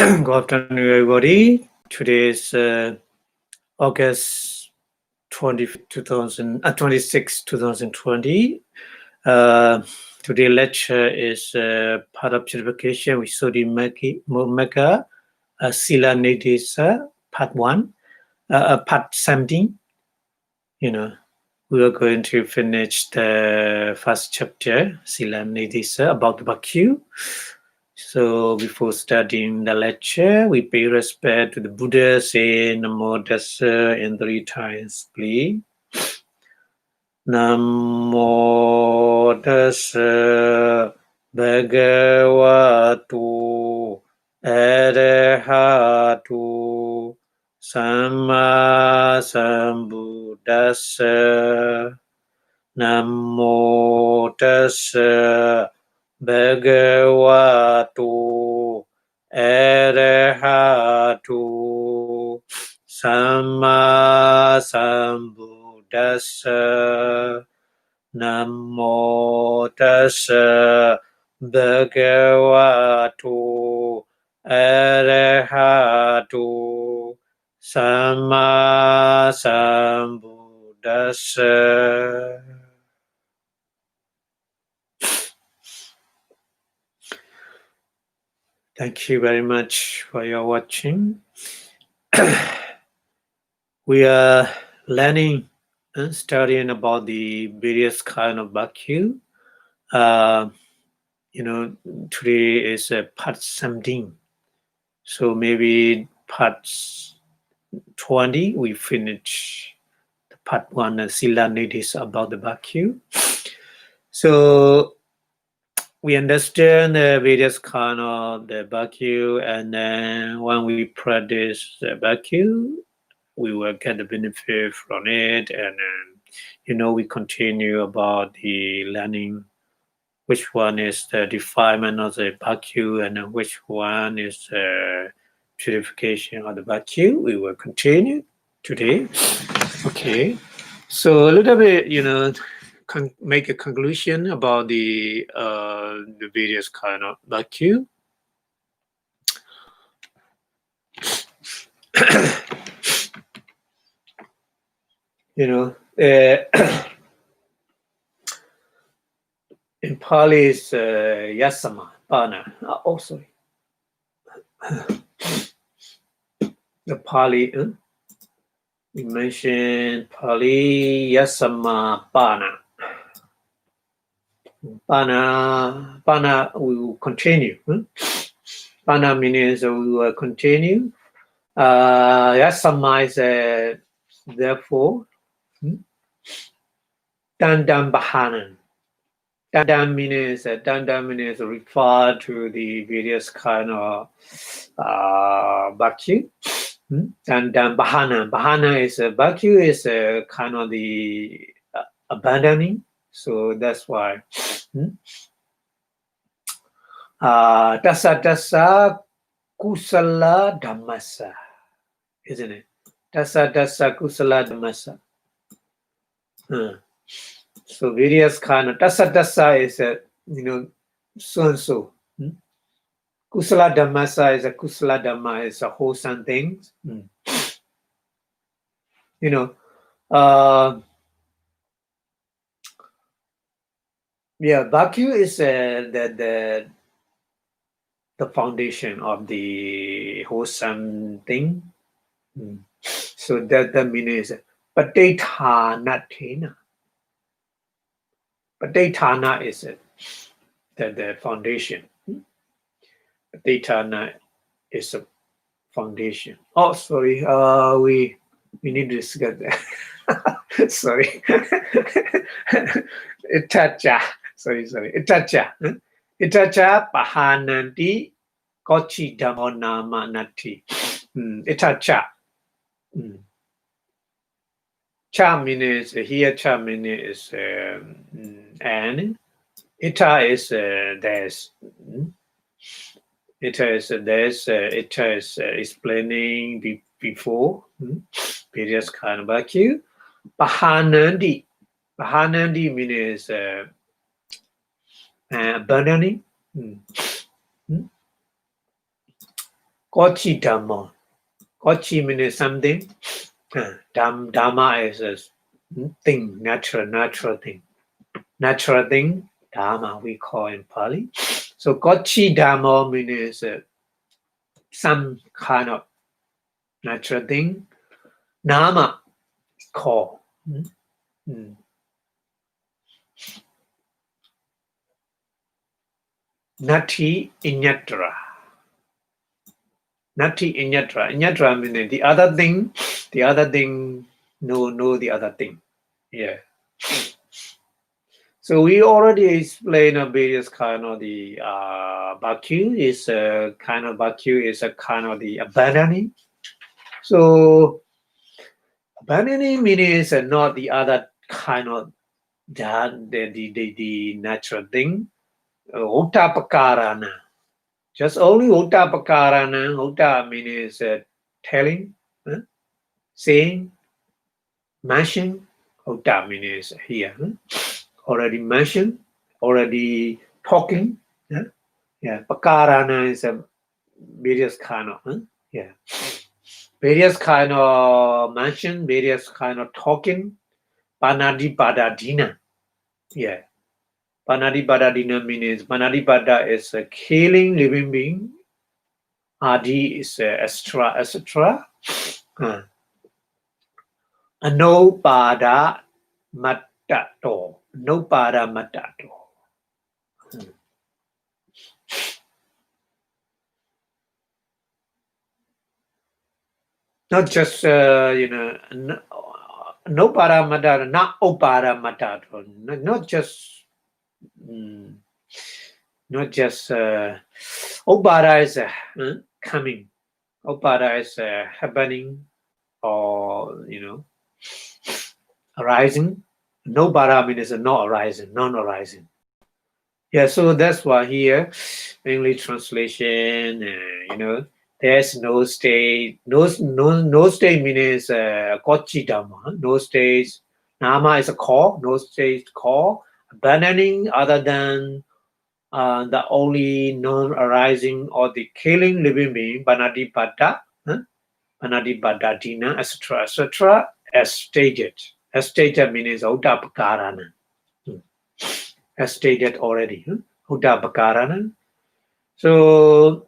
Good afternoon, everybody. Today is August 26, 2020. Today's lecture is part of Purification with Sodi Mega Sila Nidisa, part 1, part 17. We are going to finish the first chapter, Sila Nidisa, about the Bhakti. So before starting the lecture, we pay respect to the Buddha, say Namo Tassa in 3 times, please. Namo Tassa Bhagavatu Arahatu Samma Sambuddhassa. Namo Tassa Bhagavatu Arahatu Samma Sambuddhassa. Namo Tassa Bhagavatu Arahatu Samma Sambuddhassa. Thank you very much for your watching. We are learning and studying about the various kind of bhakti. Today is part 17. So maybe part 20 we finish the part 1 Sila Nidis about the bhakti. So we understand the various kind of the bhakti, and then when we practice the bhakti, we will get the benefit from it, and then, we continue about the learning which one is the defilement of the bhakti, and then which one is the purification of the bhakti. We will continue today. Okay, so a little bit, make a conclusion about the various kind of bhakti. In Pali is yasama, pana. Oh, sorry. The Pali, we mentioned Pali yasama pana. Pana, we will continue. Pana means we will continue. Yasama is therefore. Dandam Bahanan. Dandam means refer to the various kind of bhakti. Dandam Bahanan. Bahana is bhakti is kind of the abandoning. So that's why. Dasa kusala dhammasa, isn't it? Dasa kusala dhammasa. So various kind of dasa is so and so. Kusala dhammasa is a kusala dhamma is a wholesome thing. Bhakti is the foundation of the wholesome thing. So that means Patithanathena. Patithana is the foundation. Patithana is a foundation. Oh, sorry. We need to discuss that. Sorry. Itacha. Sorry. Itacha. Itacha pahananti kochi dhammo nati. Itacha. Cha means here. Cha means and. Ita is there's. Ita is there's. Ita is explaining before various kind of bhakti. Pahanandi. Pahanandi means abandoning. Kochi Dhamma. Kochi means something. Dhamma is a thing, natural thing. Natural thing, Dhamma we call in Pali. So Kochi Dhamma means some kind of natural thing. Nama call. Nati Inyatra. Nati Inyatra. Inyatra means the other thing, know the other thing. Yeah. So we already explained various kind of the Bhakti is a kind of the abandoning. So abandoning means not the other kind of the natural thing. Uttapakarana. Just only uttapakarana. Utta means telling, saying, mention. Utta means here. Already mentioned, already talking. Yeah. Pakarana is a various kind of. Various kind of mention, various kind of talking. Panadipadadina. Yeah. Panadipadadina means Panadipada is a killing living being. Adi is etc. Anopada matato. Nopada matato. Not just no paramata, not oparamatato. Not just opara is coming. Opara is happening or arising. No para means not arising, non-arising. Yeah, so that's why here English translation, there's no state. No state means kochi dhamma. No state. Nama is a call. No state call. Abandoning other than the only non-arising or the killing living being, Panadipada, Panadipadadina, etc., as stated. As stated means Uttapakarana. As stated already. Uttapakarana. So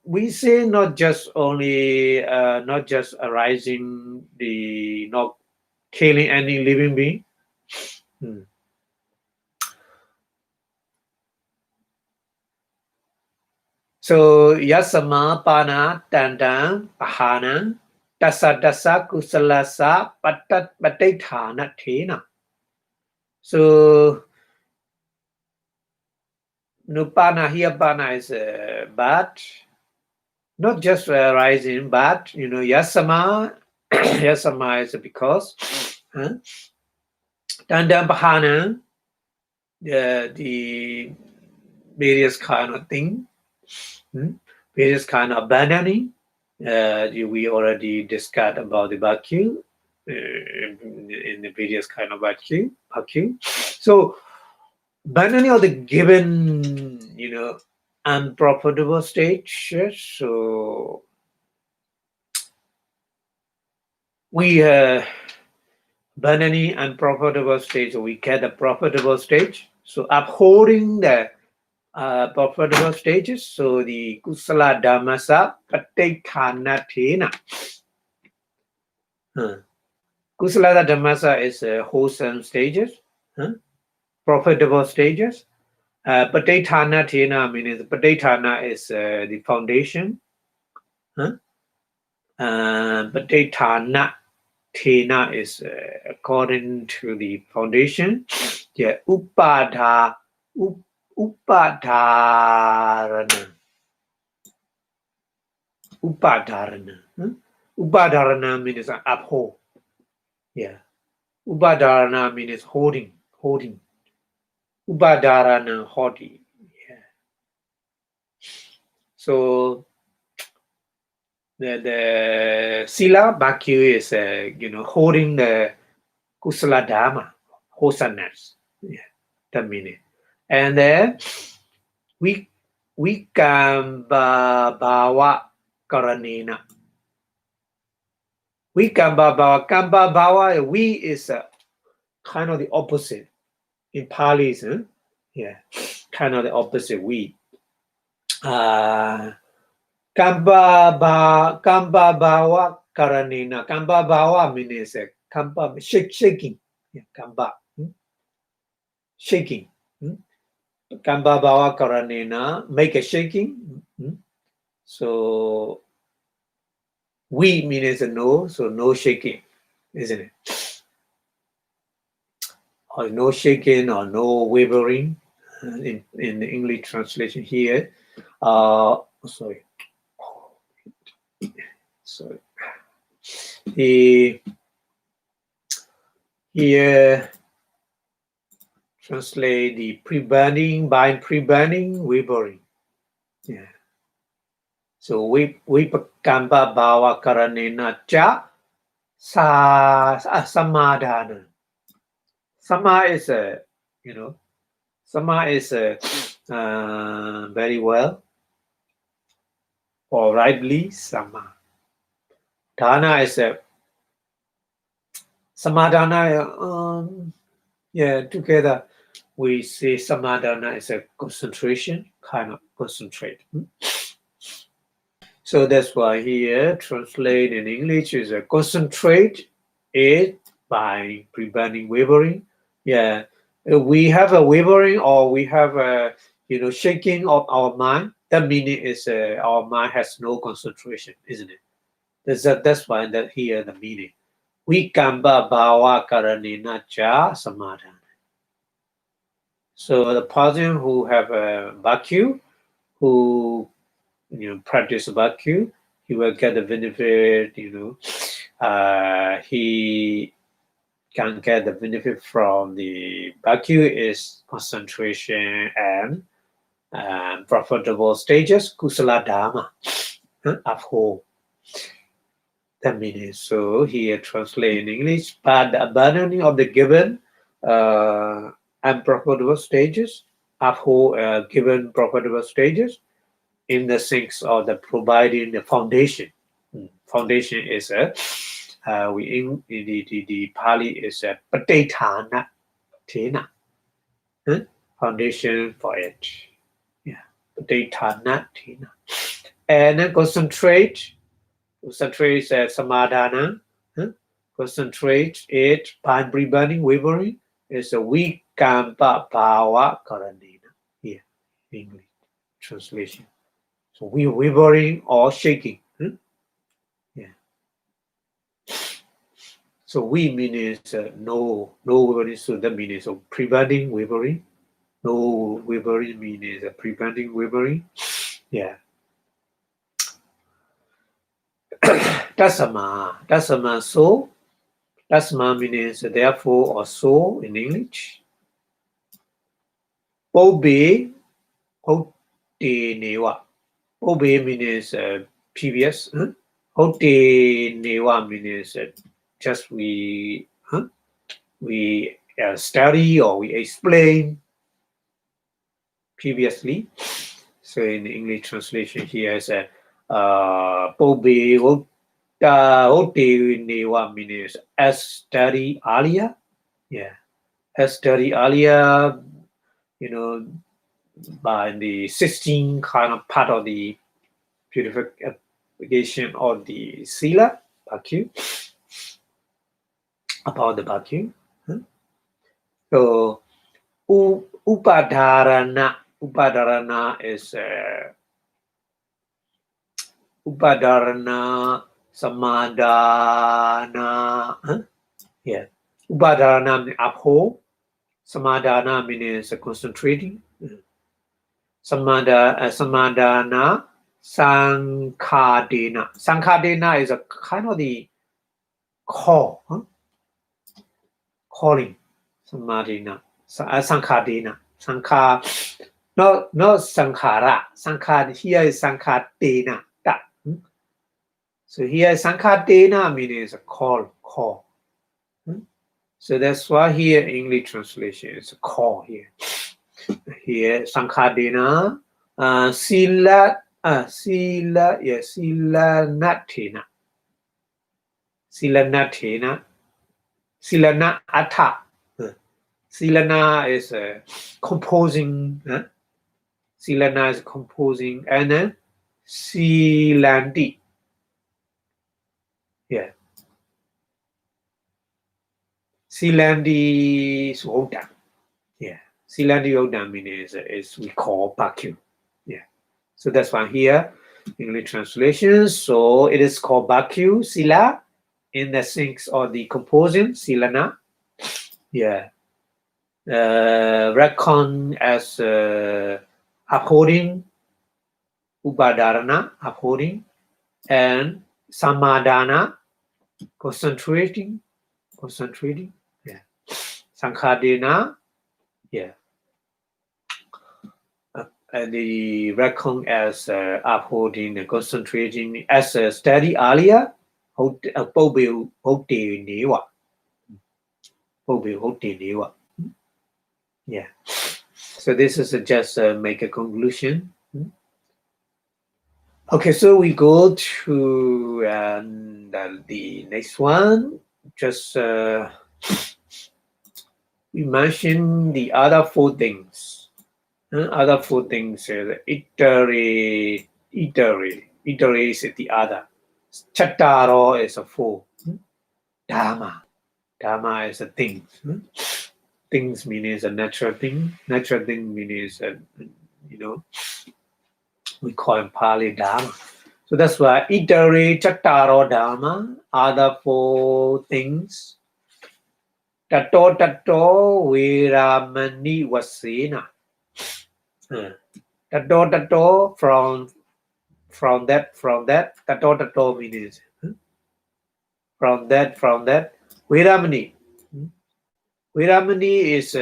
we say not just only not just arising the not killing any living being. So yasama pana tandang pahana dasa kusalasa patithana thena. So nupana here pana is but not just arising, but yasama yasama is because tandang pahana the various kind of thing. Various kind of abandoning. We already discussed about the Bhakti in the various kind of Bhakti. So abandoning of the given, unprofitable stage. So we abandoning unprofitable stage. So we get a profitable stage. So upholding the profitable stages. So the kusala dhammasa patithana thena. Kusala dhammasa is wholesome stages, profitable stages. Patithana thena means patithana is the foundation. Patithana thena is according to the foundation. Yeah, upadharana. Upadharana means uphold. Yeah. Upadharana means holding. Upadharana, holding. Yeah. So the sila bhakti is holding the kusala dhamma, wholesomeness. Yeah, that meaning. And then we can bhava karanena. We kamba bhava, we is kind of the opposite. In Pali, yeah, kind of the opposite. We. Kamba bhava karanena. Kamba bhava means kamba shaking. Yeah, kamba shaking. Kamba bhava karanena, make a shaking. So we means no, so no shaking, isn't it? Or no shaking or no wavering in the English translation here. Sorry. Here translate the preventing by preventing wavering. Yeah. So vipakamba bhava karanena cha samadhana. Sama is Sama is very well or rightly sama. Dana is samadhana. Yeah, together we say samadhana is a concentration, kind of concentrate. So that's why here translate in English is a concentrate it by preventing wavering. Yeah, we have a wavering or we have a shaking of our mind. That meaning is our mind has no concentration, isn't it? That's why that here the meaning. We kamba bhava karanena cha samadhana. So the person who have a bhakyu, who practice bhakyu, he will get the benefit. He can get the benefit from the bhakyu is concentration and profitable stages, kusala dharma, of whole. That means so here translate in English, but the abandoning of the given unprofitable stages, of whole given profitable stages, in the sense of the providing the foundation. Foundation is we in the Pali is a patethana tena. Foundation for it. Yeah. Patethana tena. And then concentrate is samadhana. Concentrate it by preventing wavering is a vikamba bhava karanena. Here, English translation. So we wavering or shaking. Yeah. So we means no wavering. So that means preventing wavering. No wavering means preventing wavering. Yeah. Tasama so. Tasma means therefore or so in English. Obe newa. Obe means previous. Hote newa means just we study or we explain previously. So in the English translation here is Pobe Hote newa means as study earlier. Yeah. As study earlier, by the 16 kind of part of the purification of the sila, bhakyu, about the bhakyu. So, upadharana is upadharana, samadhana. Yeah. Upadharana means uphold. Samadhana means concentrating. Samadhana, sankhadena. Sankhadena is a kind of the call, calling. Samadhana, sankhadena. No sankhara. Sankhad here is sankhadena. So here sankhadena means a call. So that's why here English translation is a call here. Here sankhadena, sila Sila, yeah, Silanathena. Silanathena. Silana Atha. Silana is composing. Silana is composing. And then Silandi. Yeah. Silandi Swoda. Yeah. Silandi Yoda means is we call Baku. Yeah. So that's why here, English translation. So it is called Baku, Sila, in the sense of the composing, Silana. Yeah. Reckon as upholding, Upadharana, upholding, and Samadhana, concentrating. Yeah. Sankhadena, yeah. And the reckon as upholding and concentrating as a study earlier, yeah. So this is just make a conclusion. Okay, so we go to the next one. Just we mentioned the other four things. Other four things is iterate is the other. Chattaro is a four. Dharma is a thing. Things means a natural thing. Natural thing means we call in Pali Dharma. So that's why iterate chattaro Dharma are the four things. Tato Viramani Vasena. Tato from that tato means from that Viramani. Viramani is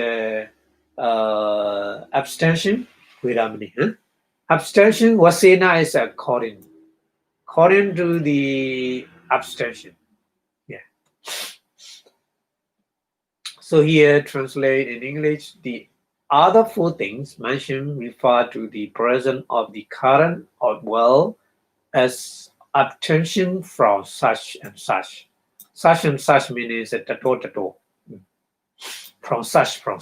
abstention. Viramani. Abstention. Vasena is according to the abstention. Yeah. So here translate in English, the other four things mentioned refer to the presence of the current of world as abstention from such and such. Such and such means tato. From such. From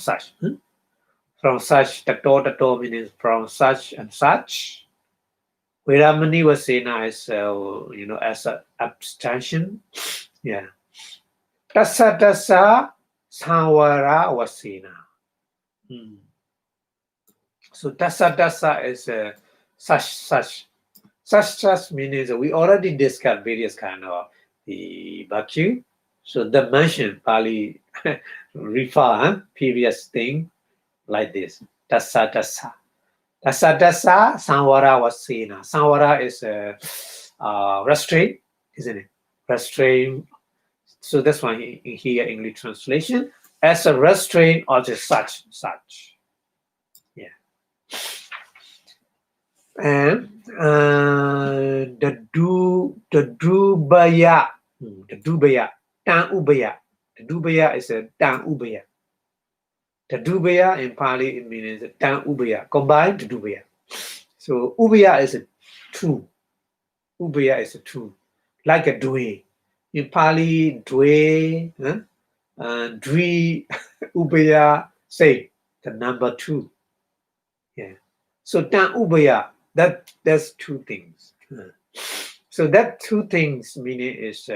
such, tato means from such and such. Viramani Vasena is, as an abstention. Yeah. Tassa Samvara Vasena. So tassa is such means we already discussed various kind of the Bhakti. So the mention Pali refer previous thing like this. Tassa Samvara Vasena. Samvara is restraint, isn't it? Restraint. So that's why here English translation as a restraint or just such. Yeah. And the dubaya, tan ubaya. The dubaya is a tan ubaya. The dubaya in Pali it means tan ubaya, combined to dubaya. So ubaya is a two. Ubaya is a two, like a dwe. In Pali, dwe, dwi, ubaya, say the number two. Yeah. So tan ubaya, that's two things. So that two things meaning is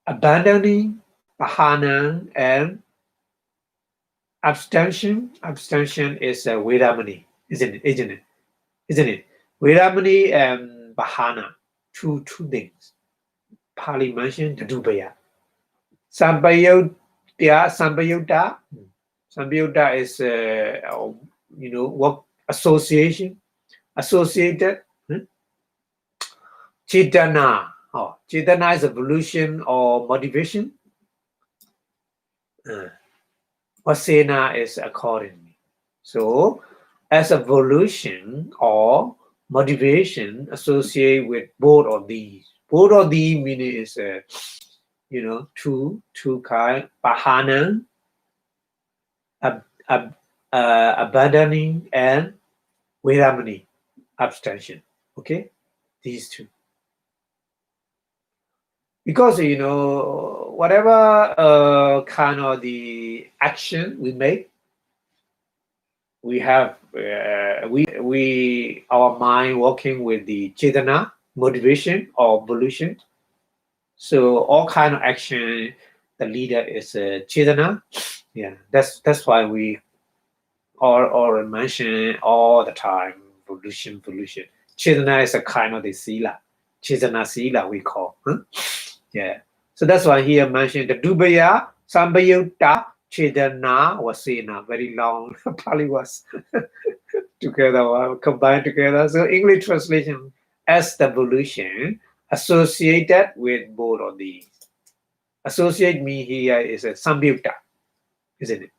abandoning, bahana, and abstention. Abstention is viramani, isn't it? Viramani and bahana, two things. Pali mentioned the dubaya. Sambayutta is work associated. Chitana. Chitana is evolution or motivation. Vasena is accordingly. So as evolution or motivation associated with both of these. Both of these meaning is two kind. Bahana, abandoning and Vedamani, abstention. Okay, these two. Because whatever kind of the action we make, we have we our mind working with the chetana, motivation or volition. So all kind of action, the leader is chetana. Yeah, that's why we or mention all the time volition. Chetana is a kind of the sila, chetana sila we call. Huh? Yeah. So that's why here mentioned the Dubaya, Sambayutta, Chetana, Vasena. Very long Pali was together, combined together. So English translation as the evolution associated with both of these. Associate me here is a Samyukta, isn't it?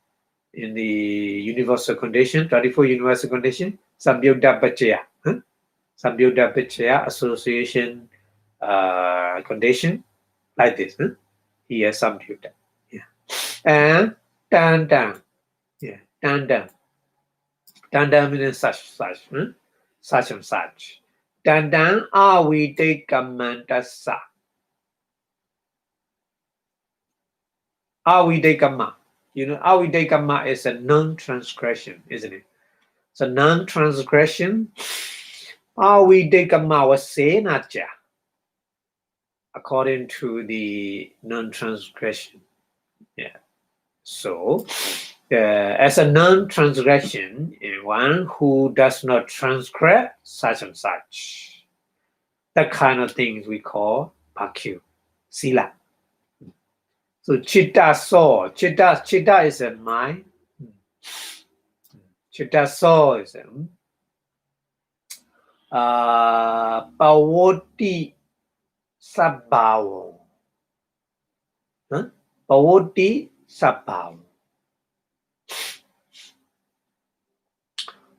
In the universal condition, 24 universal condition, Samyukta Pachaya. Huh? Samyukta Pachaya association condition like this. Huh? Here Samyukta. Yeah. And Tanda. Yeah. Tanda. Tanda means such. Huh? Such and such. Tanda avidekkamantasa. Avidekkamma. Avidekkamma is a non-transgression, isn't it? So non-transgression. Avidekkamma was senacha. According to the non-transgression. Yeah. So, as a non-transgression, one who does not transgress such and such, that kind of things we call pakyu, sila. So chitta so, chitta is a mind. Chitta so is a pavoti sabhava. Pavoti sabhava.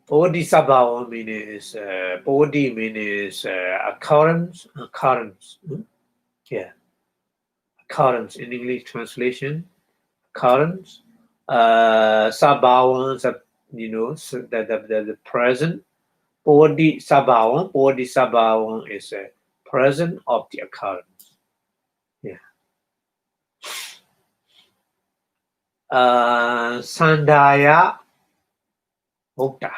Pavoti sabhava means pavoti means occurrence. Yeah, occurrence in English translation. Occurrence. Sabhava, the present. Pavoti sabhava is a present of the occurrence. Yeah. Sandaya Mukta.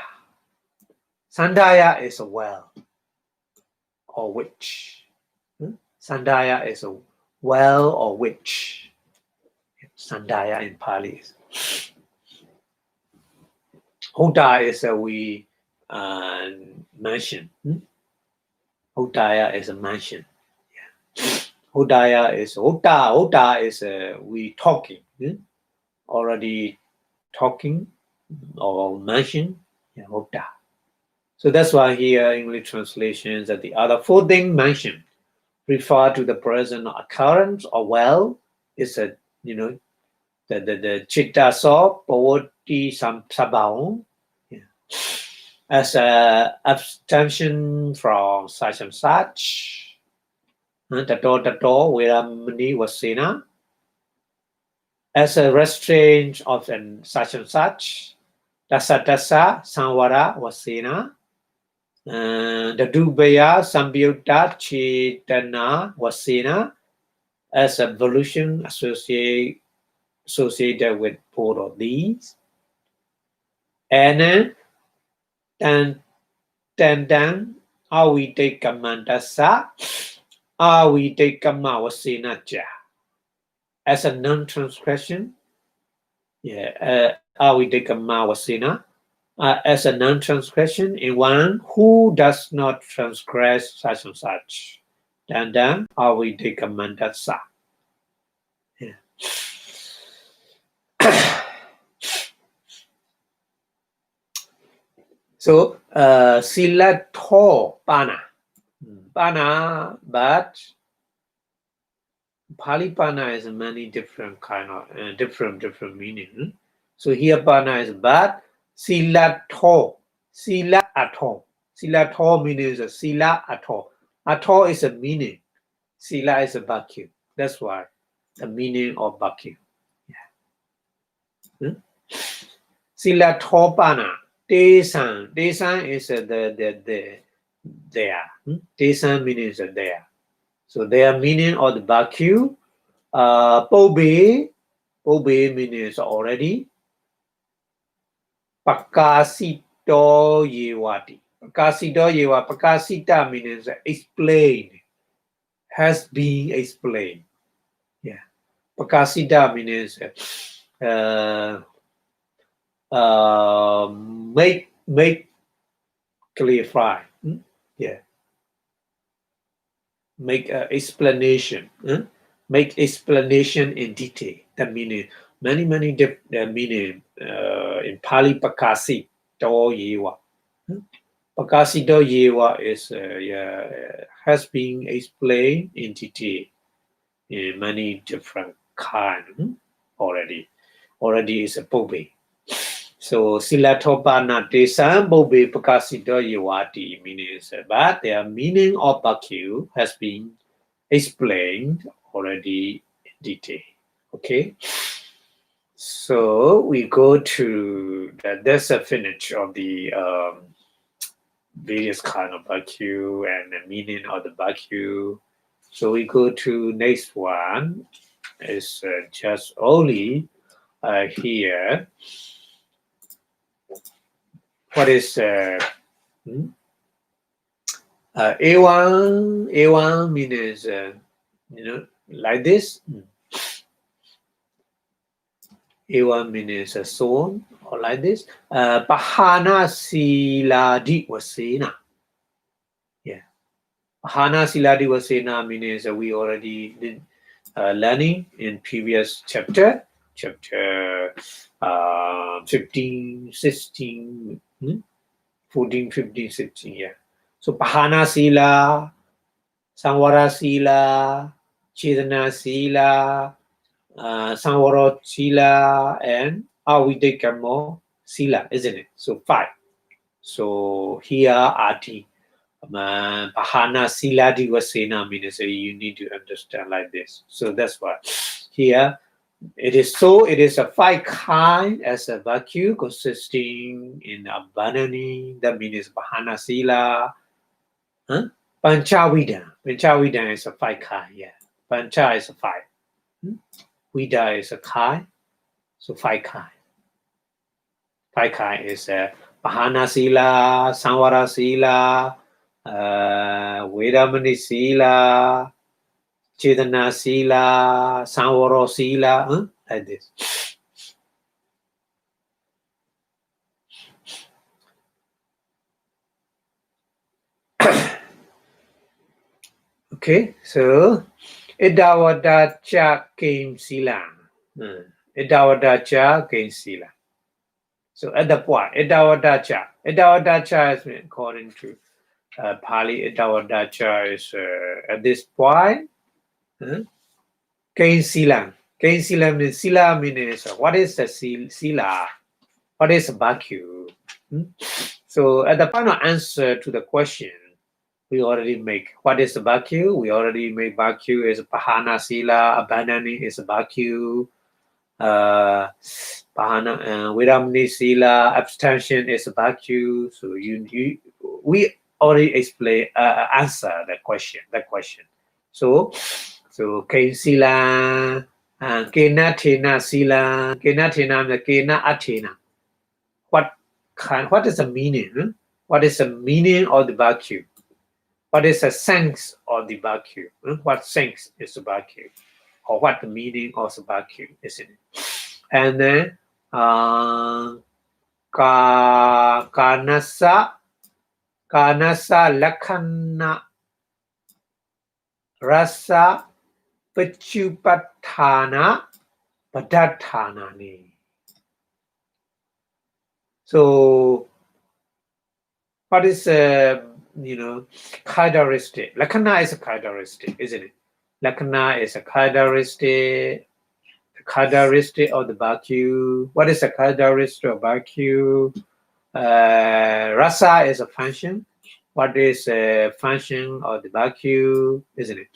Sandaya is a well or witch. Sandaya is a well or witch. Sandaya in Pali. Hota is a we mansion. Hotaya is a mansion. Yeah. Hotaya is Hota is we talking. Already talking or mansion. Yeah, Hota. So that's why here English translations that the other four things mentioned refer to the present occurrence or well is a the chitta so pavoti sabhava. As a abstention from such and such, tato Vedamani Vasena, as a restraint of such and such, dasa samvara Vasena, the dubaya sambyutta chetana Vasena, as a volition associated with both of these, and then Tandang avidekkamantasa avidekkamma vasenacha. As a non-transgression, avidekkamma vasena, as a non-transgression in one who does not transgress such and such. Tandang avidekkamantasa. Yeah. So, sila tho pana. Pana, but Pali pana is many different kind of different meaning. So here pana is but sila tho atho. Sila tho means sila atho. Atho is a meaning. Sila is a vacuum. That's why the meaning of vacuum. Yeah. Silatopana. Desan. Desan is there. Desan means there. So their meaning of the Baku. Pobe. Pobe means already. Pakasito yewati. Pakasito yewa. Pakasita means explained. Has been explained. Yeah. Pakasita means make clarify. Yeah. Make explanation. Make explanation in detail. That meaning many different meaning in Pali Pakasi do yewa. Pakasi do yewa is has been explained in detail in many different kind already. Already is a Bobe. So Silatopana Desan Bobe Pakasido Yewati means but the meaning of Baku has been explained already in detail. Okay. So we go to that's a finish of the various kind of Baku and the meaning of the Baku. So we go to next one. It's just only here. What is A1? A1 means like this. A1 means a zone or like this. Pahana siladi wasena. Yeah. Pahana siladi wasena means we already did learning in previous chapter 15, 16, 14, 15, 16. Yeah. So Pahana Sila, Samvara Sila, Chetana Sila, Samvara Sila, and Avidhamma Sila, isn't it? So 5. So here Ati. Pahana Sila Divasena means you need to understand like this. So that's why here it is a 5 kind as a vacuum consisting in abandoni. That means Pahana Sila. Pancha Vida is a 5 kind. Yeah. Pancha is a 5. Vida is a kind. So 5 kind. 5 kind is Pahana Sila, Samvara Sila, Vedamani Sila, Chetana Sila, Samvara Sila, like this. Okay, so Idawadacha came Sila. Idawadacha came Sila. So at the point, Idawadacha is according to Pali. Idawadacha is at this point. Kain Sila. Kain Sila means Sila means what is the Sila? What is Baku? So at the final answer to the question, we already make what is the Baku? We already make Baku is Pahana Sila, Abandani is Baku, Pahana Viramni Sila, abstention is Baku. So we already explain answer the question. So Kain Sila and Kena Tena Sila, Kena Tena Kena Atena. What is the meaning? What is the meaning of the Baku? What is the sense of the Baku? What sense is the Baku? Or what the meaning of the Baku, isn't it? And then Kanasa Lakhana Rasa Pachupatthana Padatthana ni. So what is characteristic? Lakhana is a characteristic, isn't it? Lakhana is a characteristic. The characteristic of the Baku. What is the characteristic of Baku? Rasa is a function. What is a function of the Baku, isn't it?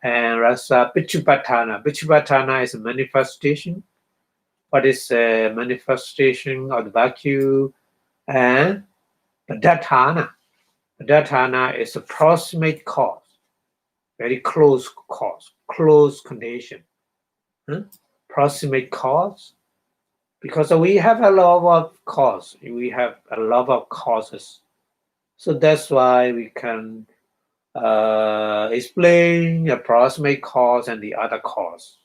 And Rasa Pichupatthana. Pichupatthana is a manifestation. what is the manifestation of the vacuum, and Abhidhamma. Abhidhamma is a proximate cause, very close cause, close condition. Proximate cause, because we have a lot of cause, we have a lot of causes. So that's why we can explain the proximate cause and the other cause.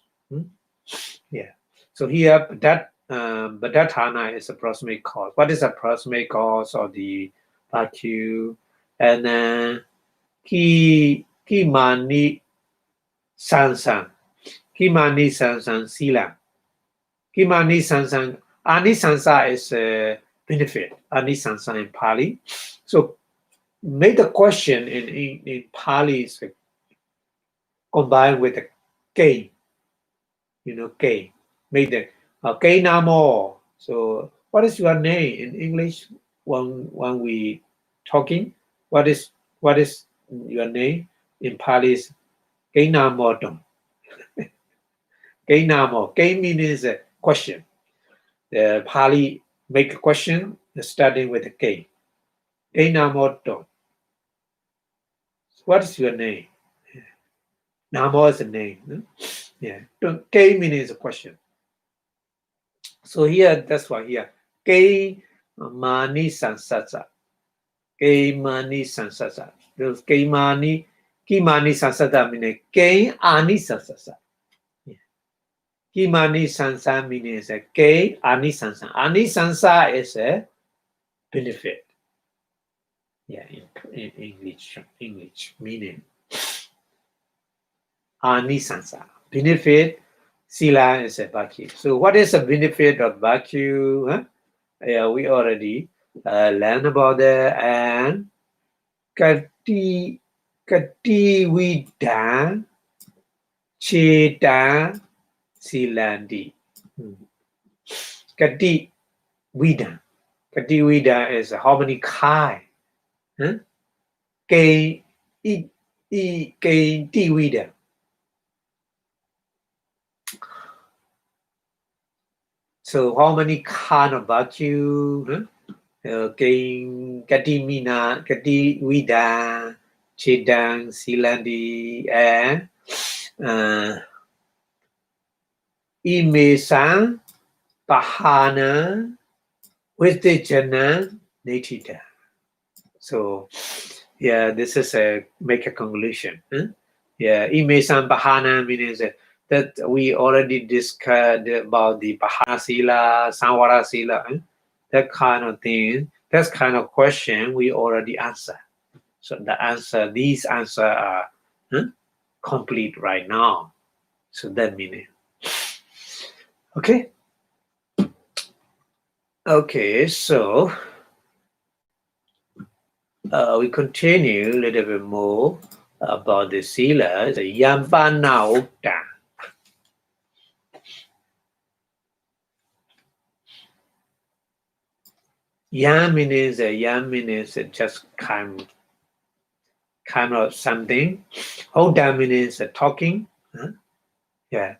Yeah. So here that Abhidhamma is a proximate cause. What is a proximate cause of the vacuum? And then Kimani Sansan. Kimani Sansan Sila. Kimani Sansan. Anisansa is a benefit. Anisansa in Pali. So make the question in Pali is combined with the gain. Gain. Make the gain namo. So what is your name in English when we talking? What is your name in Pali? Is gain namo dong. Gain namo. Gain means a question. The Pali make a question starting with a gain. Gain namo dong. What is your name? Namo is a name. Yeah. Gain means a question. So here, that's why here. Gain mani sansasa. Gain mani sansasa. Those gain mani, kimani sansasa means gain ani sansasa. Kimani sansa means a gain ani sansa. Ani sansa is a benefit. Yeah, in English meaning. Ani sansa. Benefit. Sila is a vacuum. So what is the benefit of vacuum? Yeah, we already learned about that. And kati vidhan cheta silandi. Kati vidhan. Kati vidhan is how many kind? Kei ti vidhan. So how many kind of vacuum? Kati mina, kati vidhan, chedang, silandi, and Imesan, Bahana, Vipassanā, Nitita. So, yeah, this is make a conclusion. Yeah, Imesan Bahana means that we already discussed about the Bahana Sila, Samvara Sila, that kind of thing. That kind of question we already answered. So these answers are complete right now. So that means. Okay, so we continue a little bit more about the sila. The Yambana Ukta. Yam means just kind of something. Ukta means talking. Yeah.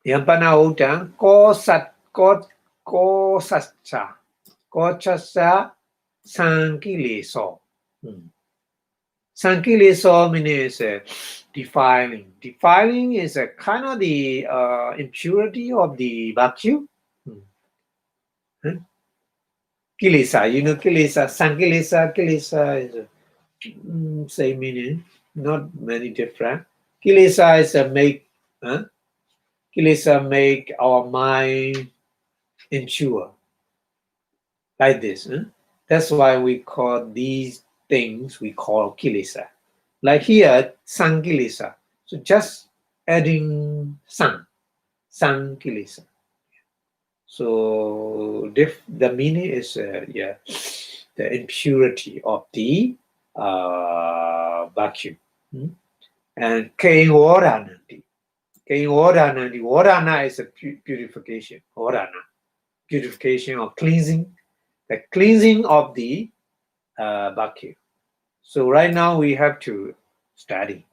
Yambana Ukta. Ko satcha. Kochasa Sankileso. Sankileso means defiling. Defiling is a kind of the impurity of the vacuum. Kilesa, kilesa, Sankilesa, kilesa is same meaning, not many different. Kilesa is kilesa make our mind impure. Like this. That's why we call these things, we call kilesa. Like here, Sankilesa. So just adding Sankilesa. So the meaning is the impurity of the vacuum. And Kain Waranandi. Warana is a purification. Warana. Purification or cleansing. The cleansing of the vacuum. So right now we have to study.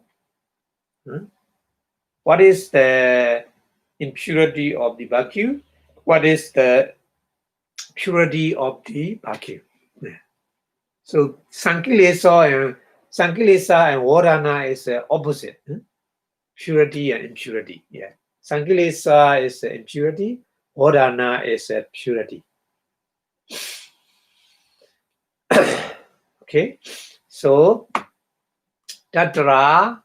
What is the impurity of the vacuum? What is the purity of the vacuum? So Sankilesa and Vodana is opposite. Purity and impurity. Yeah. Sankilesa is impurity. Vodana is purity. Okay. So Tatra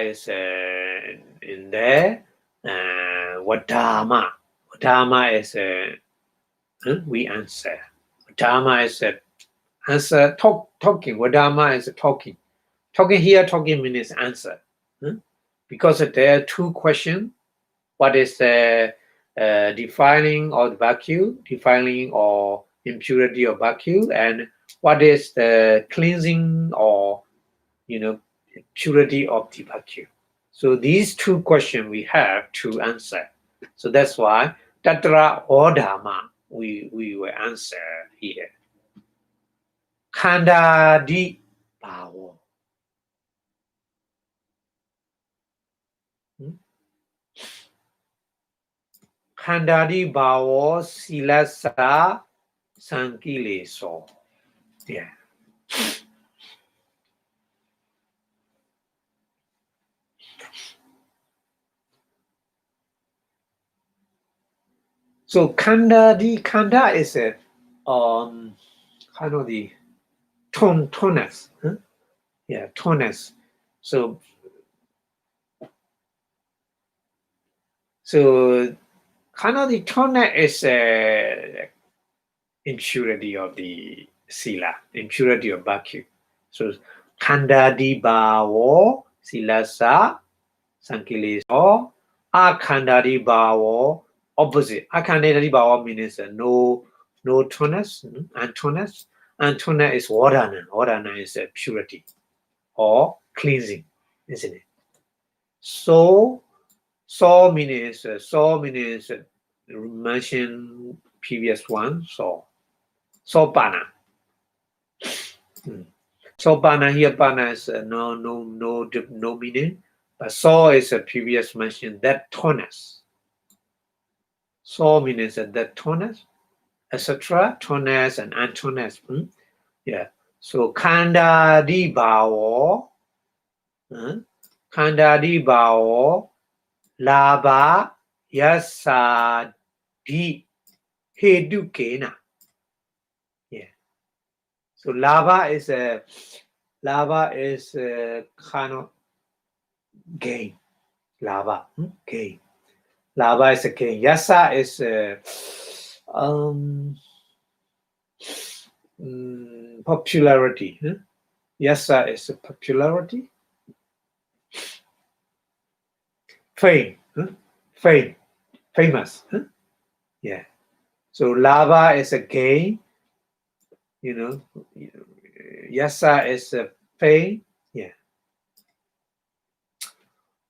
is in there. Vadhamma. Vadhamma is we answer. Vadhamma is answer talking. Vadhamma is talking. Talking here, talking means answer. Because there are two questions. What is the defining of the vacuum, defining or impurity of vacuum, and what is the cleansing or purity of the vacuum? So these two questions we have to answer. So that's why Tatra or Dhamma we will answer here. Khanda di bhavo. Khanda di bhavo silasa sankileso. Yeah. So khanda is a kind of the tonus. Yeah, tonus. So kind of the tonus is impurity of the sila, impurity of vacuum. So khanda di bhavo silasa sankileso. Akhanda di bhavo opposite. Akhanda di bhavo means no tonus, antonus. Antona is vodana. Vodana is purity or cleansing, isn't it? So means mentioned previous one. So pana. So pana here, pana is no meaning. But so is a previous mention that tonus. So means that tonus, etc. Tonus and antonus. Yeah. So khanda di bhavo. Khanda di bhavo. Laba yasa di hedukena. Yeah. So lava is a kind of gain. Lava gain. Lava is a gain. Yasa is popularity. Yasa is popularity. Fame. Famous. Yeah. So lava is a gain. Yasa is a fame. Yeah.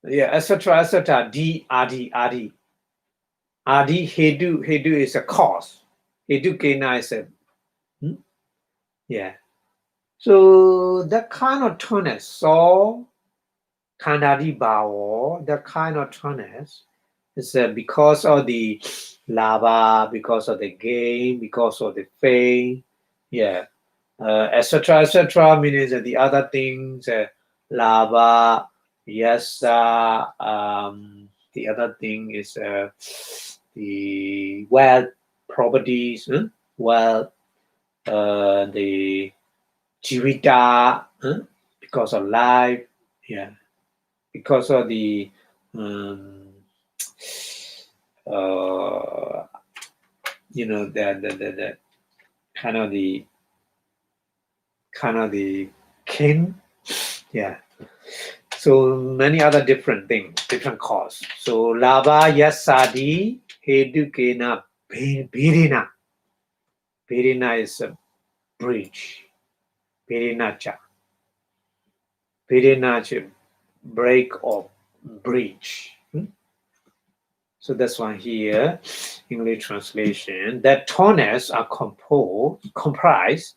Yeah, etc. D, adi. Adi, hedu is a cause. Hedu kena is a yeah. So that kind of tonus, so kandadi bhavo, that kind of tonus is because of the lava, because of the gain, because of the fame, yeah, etc. Means the other things, lava, yes, the other thing is the wealth properties, wealth, the jivita, because of life, yeah, because of the the kind of the kin, yeah. So many other different things, different cause. So lava yasadi hedukena birina. Birina is a breach. Birinacha. Birinacha, break or breach. So that's why here, English translation, that tonus are comprised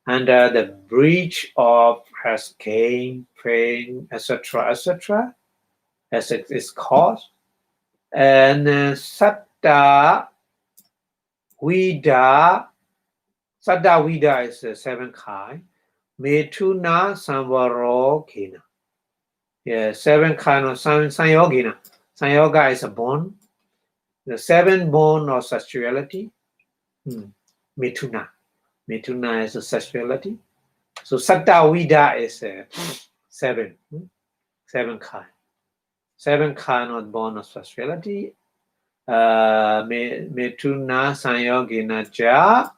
under the breach of has gain, pain, etc. as its cause. And Satta Vida is the 7 kind. Metuna Samvaro Kina. Yeah, 7 kind of Sanyogina. Sanyoga is a bone. The 7 bone of sexuality. Mituna. Mituna is a sexuality. So Satta Vida is 7. 7 kind. 7 kind of bone of sexuality. Metuna Sanyogina Ja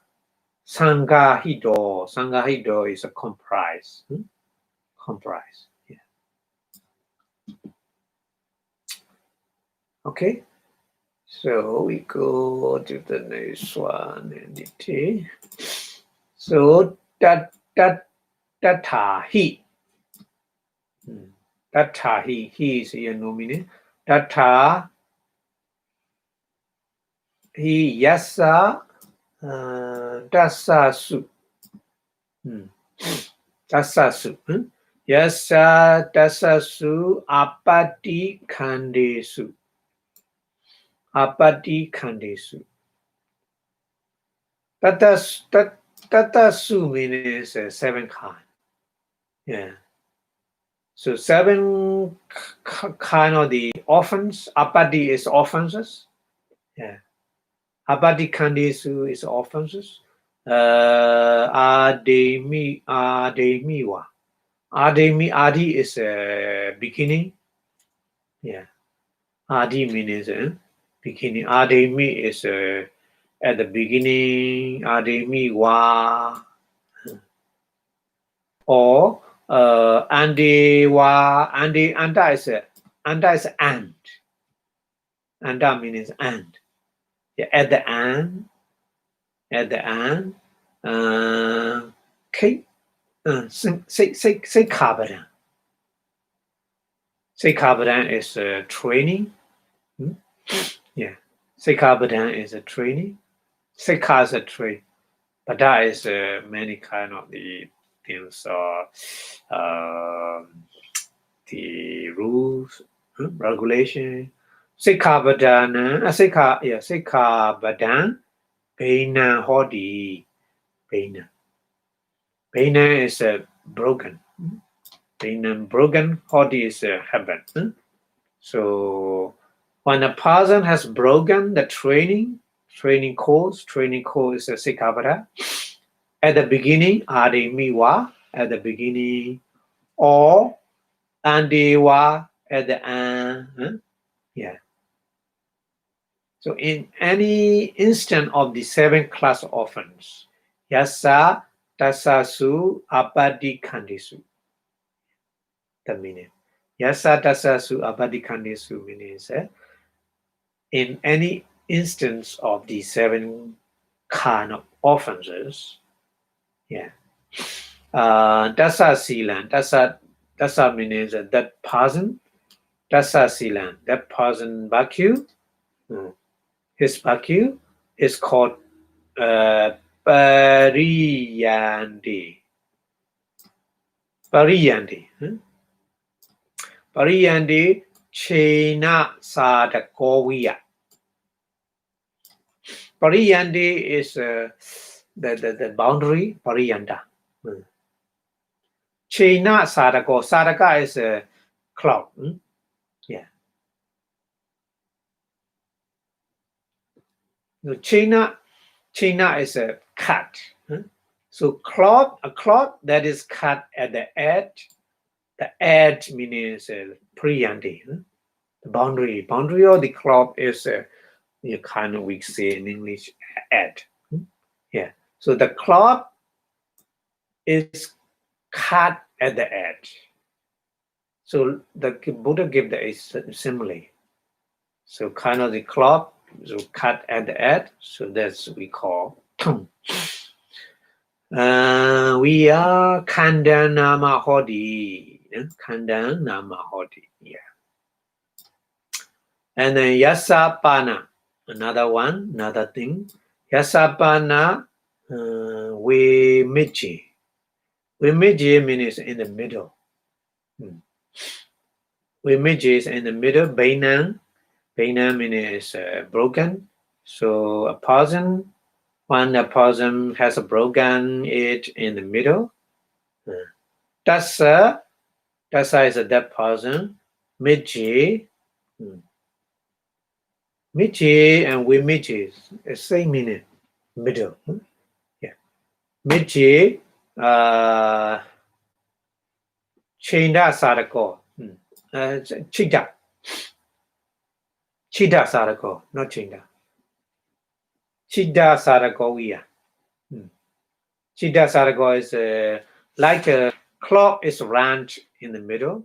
Sangahido. Sangahido is a comprise. Comprise. Yeah. Okay. So we go to the next one. So Tatahi. Tatahi. He is a nominee. Tata. He yasa dasasu. Dasasu. Yasa dasasu apati kandesu. Apati kandesu. Tatasu means 7 kind. Yeah. So 7 kind of the orphans. Apati is offenses. Yeah. Apati kandesu is offenses. Ademiwa. Adi is beginning. Yeah. Adi means beginning. Ademi is at the beginning. Ademiwa. Or Andewa. Anda is and. Anda means and. Yeah, at the end. Okay. Say Kabadan. Say Kabadan is training. Yeah. Say Kabadan is a training. Say Ka is a trade. But that is many kind of the things the rules, regulation. Say Kabadan. Say Kabadan. Beina Hodi. Beina. Beina is broken. Beina broken. Hodi is heaven. So when a person has broken the training course is a Sikabara. At the beginning, Ademiwa at the beginning, or Andewa at the end. Yeah. So in any instant of the 7 class orphans, Yasa, Tasasu, Abadi Kandisu. The meaning. Yasa, Tasasu, Abadi Kandisu means in any instance of the 7 kind of offenses, yeah. Dasa Silan, Dasa means that person, Dasa Silan, that person Baku, his Baku is called Pariyandi. Pariyandi Chena Sadakoviya. Pariyandi is the boundary, Pariyanda. Chena Sadako. Sadaka is a cloud. Yeah. Chena is a cut. So a cloth that is cut at the edge. The edge means Priyandi. The boundary of the cloth is kind of we say in English edge. Yeah. So the cloth is cut at the edge. So the Buddha gave the simile. So kind of the cloth so cut at the edge. So that's what we call. We are Kanda Nama Hodi. Kanda Nama Hodi. Yeah. And then Yasapana. Another thing. Yasapana Vimiji. Vimiji means in the middle. Image is in the middle. Bainam meaning is broken. So a person, when a person has broken it in the middle. Tassa is a that person. Midge, Midge and we midge is same meaning. Middle. Yeah. Midge, Chinda Sadako. Chida. Chida Sadako, not Chinda. Chida Sadakoia. Chida Sadako is like a clock is round in the middle.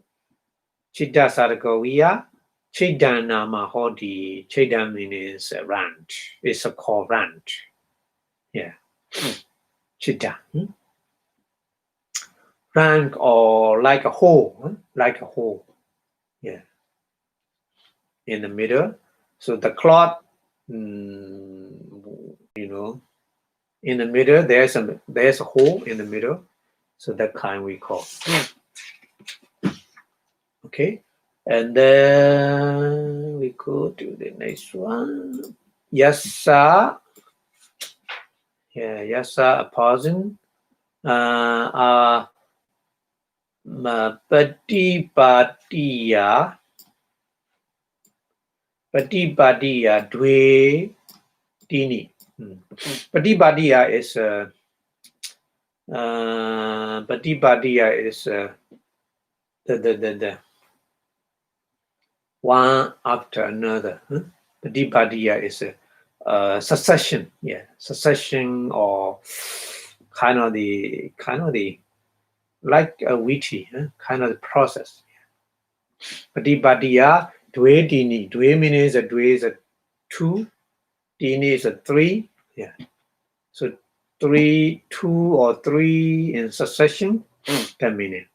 Chida Sadakoia. Chidana Mahodi. Chida means round. It's a called round. Yeah. Chida. Rank or like a hole. Like a hole. Yeah. In the middle. So the cloth, in the middle, there's a hole in the middle. So that kind we call. Okay. And then we go to the next one. Yasa. Yeah, yasa, a person. Patipatiya. Patipatiya dwe tini. Patipatiya is the one after another. Patipatiya is succession. Yeah, succession or kind of the like a witty kind of the process. Patipatiya dwe tini. Dwe means dwe is a 2. Tini is a 3. Yeah. So 2 or 3 in succession. That meaning.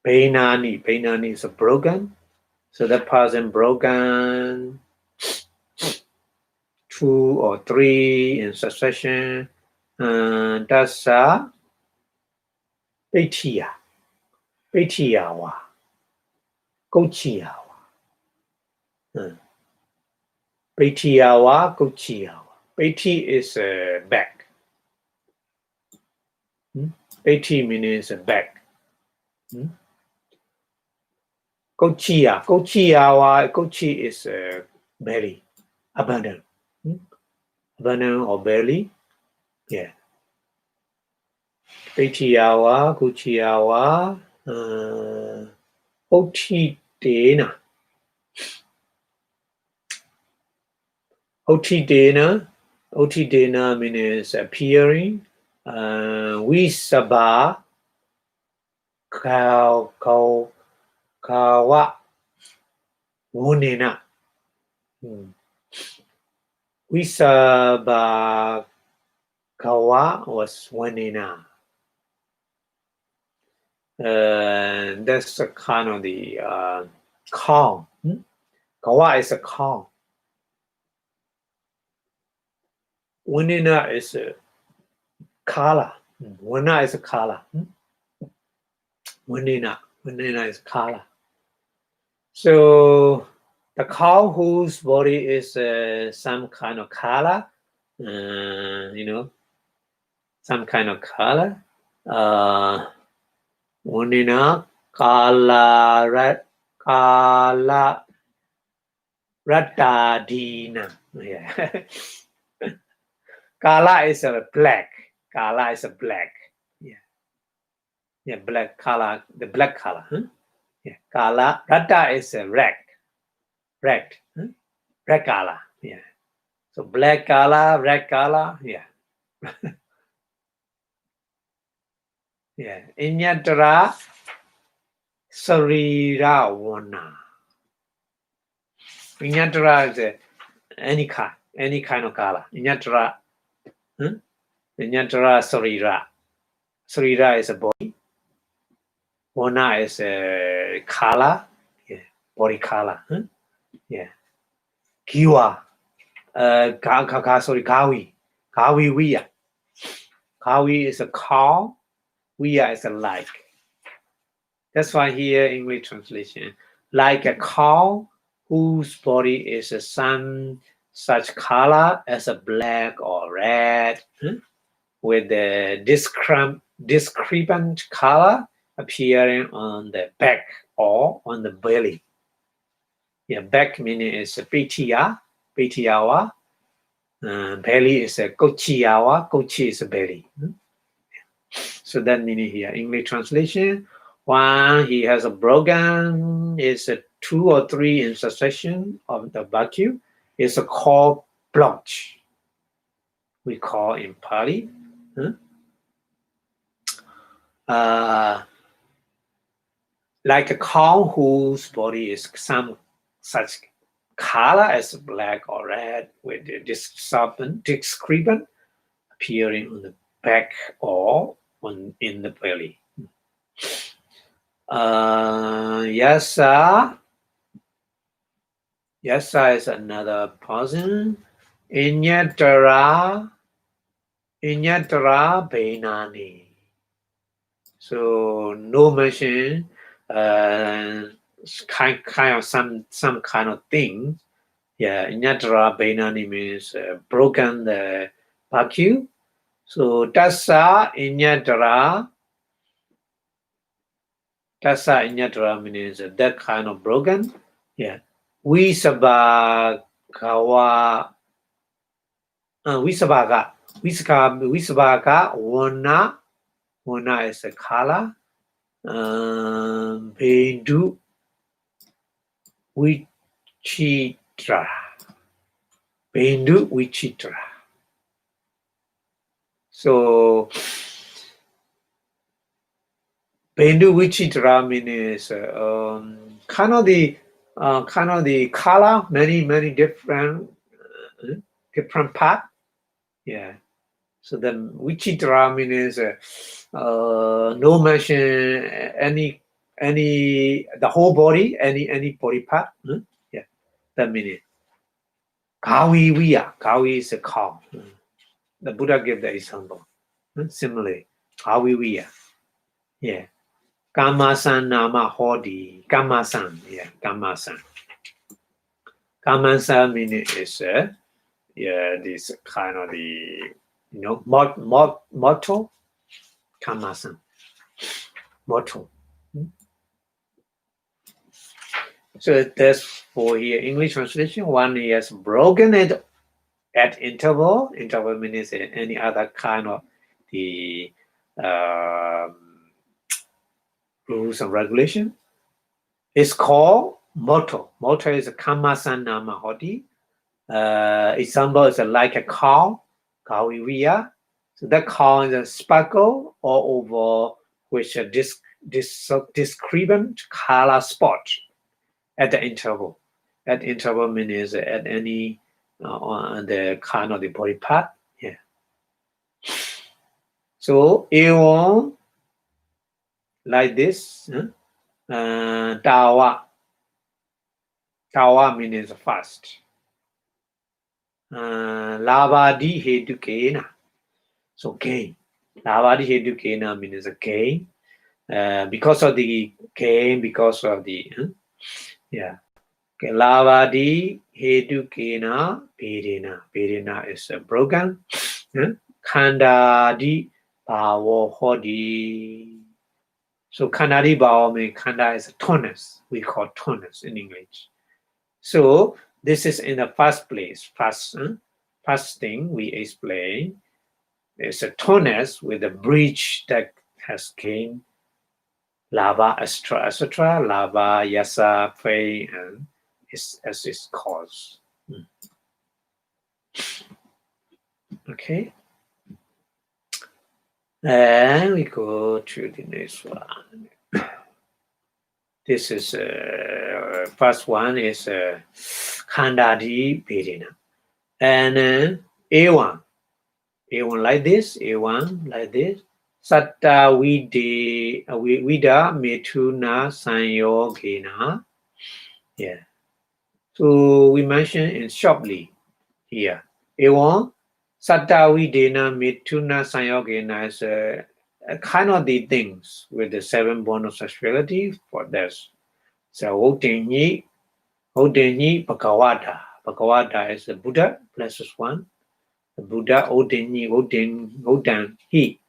Painani is a broken. So that person broken 2 or 3 in succession. That's Petiya. Petiyawa. Gochiyawa. Petiyawa, Gochiyawa. Peti is back. Peti means back. Gochiyawa. Gochi is belly. Abandon. Abandon or belly. Yeah. Petiyawa, Gochiyawa. Otidena. Otidena means appearing. Visaba kawa wunena. Visaba kawa was wunena. That's a kind of the calm. Kawa is a calm. Wunena is a color. Wuna is a color. Wunena is color. So the cow whose body is some kind of color, some kind of color. Wunena kala ratadina. Yeah. Kala is a black. Kala is a black. Yeah, black color, the black color. Yeah, kala. Rata is a red. Red color. Yeah. So black color, red color. Yeah. Yeah. Inyatara sarira wana. Inyatara is any kind of color. Inyatara. Inyatara sarira. Sarira is a body. Wana is a color. Yeah. Body color. Yeah. Kiwa. Gawi. Gawi Wiya. Gawi is a cow. Wiya is a like. That's why here English translation, like a cow whose body is some such color as a black or red, with the discrepant color appearing on the back or on the belly. Yeah, back meaning is Petiawa. Belly is a Kochiawa. Kochi is a belly. So that meaning here, English translation. One, he has a broken, is a 2 or 3 in succession of the vacuum. It's a called blotch. We call in Pali. Like a cow whose body is some such color as black or red with the discrepant appearing on the back or in the belly. Yasa is another person. Inyatara Benani. So no mention kind of some kind of thing. Yeah, Inyatara Benani means broken the vacuum. So Tassa Inyatara means that kind of broken. Yeah. Visabhaga Wana is a color. Bendu Vichitra. So Bendu Vichitra means kind of the color, many different part. Yeah. So then Vichitra means no mention any the whole body, any body part. Yeah, that meaning. Kawi is a cow. The Buddha gave the example. Similarly, Kawi. Yeah. Kamasan nama hodi. Kamasan. Yeah, Kamasan. Kamasan meaning is this kind of the motto. Kamasan. Motto. So that's for here English translation. One is broken it at interval. Interval means any other kind of the rules and regulation. It's called motto. Motto is a kamasan nama hoti. Example is like a cow, kawiya. So that cow is a sparkle all over which a discrepant color spot at the interval. At interval means at any on the kind of the body part. Yeah. So Eon like this. Tawa means fast. Lavadi hedukena. So gain. Lavadi hedukena means a gain. Because of the gain, because of the Lavadi hedukena bedena. Bedena is broken. Khandadi bawo hodi. So khandadi bawo means khanda is tonus. We call tonus in English. So this is in the first place. First thing we explain is a tonus with a bridge that has gained lava, etc. Lava, yasa, fei, and as its cause. Okay. And we go to the next one. This is first one is Khandadi Bedena. And A1 like this, A1 like this. Satta Vida Metuna Sanyogena. Yeah. So we mentioned in shortly here. A1 Satta Videna Metuna Sanyogena is kind of the things with the 7 born of sexuality for this. So Hodenyi Bhagavata is the Buddha, blessed one. The Buddha Hodan he.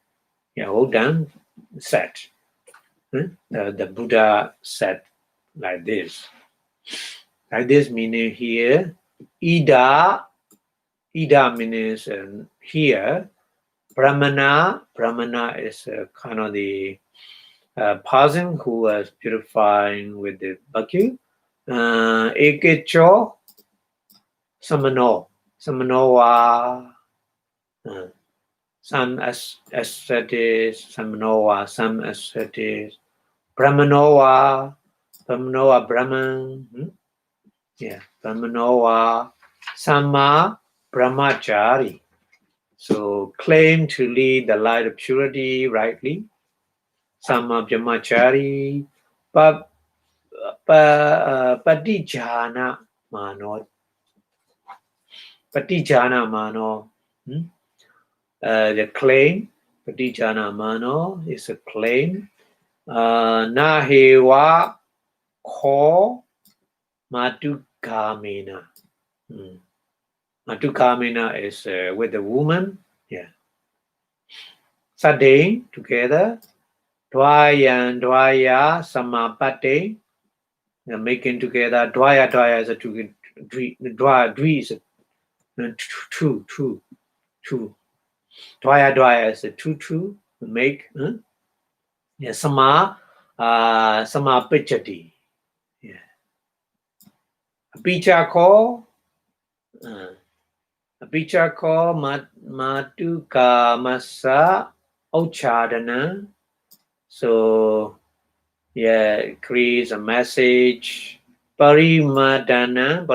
Yeah, Hodan said. The Buddha said like this. Like this meaning here, Ida means here. Brahmana is kind of the person who was purifying with the bhakti. Ekecho Samanoa, some ascetics, some ascetics, Brahmanoa, Brahman, Brahmanoa, Sama Brahmachari. So claim to lead the light of purity rightly. Sama Brahmachari, but Patijana Mano. The claim, Patijana Mano is a claim. Nahewa Ko Matukamena. Matukamena is with the woman. Yeah. Sade together. Dwaya Samapate. Making together. Dwaya is a two. Dwi is a two. Dwaya is a two. Make. Yeah. Sama Pichati. Yeah. Pichako. Pichako Matukamasa Ochadana. So, it creates a message. Parimadana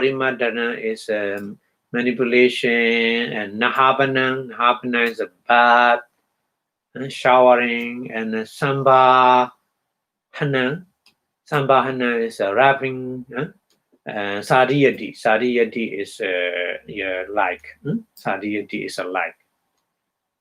is manipulation, and Nahabana is a bath, showering, and Sambahana is a wrapping. Sadhyati is like. Sadhyati is a like.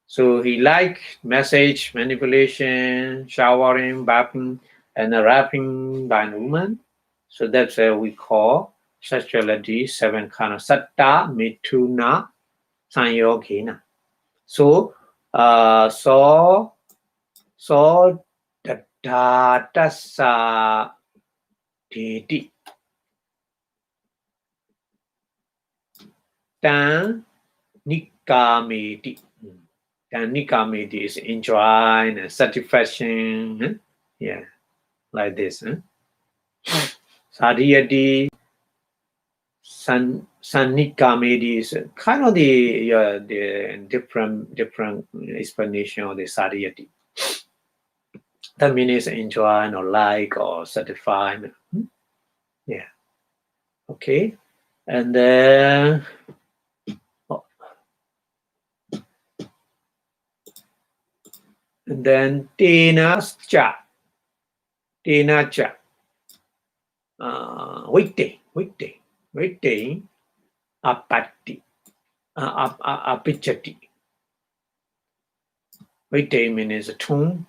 So he like message, manipulation, showering, bathing, and wrapping by a woman. So that's we call sexuality 7 kind of satta, mituna, sanyogena. So tatasa deti. Tan nikameti. And nikameti is enjoy and satisfaction. Yeah, like this. Sadhyati, Sannikameti is kind of the different explanation of the Sadhyati. That means enjoy or like or satisfy. Yeah. Okay. And then tena cha. Weekday, apatti, apichati. Weekday means a tune.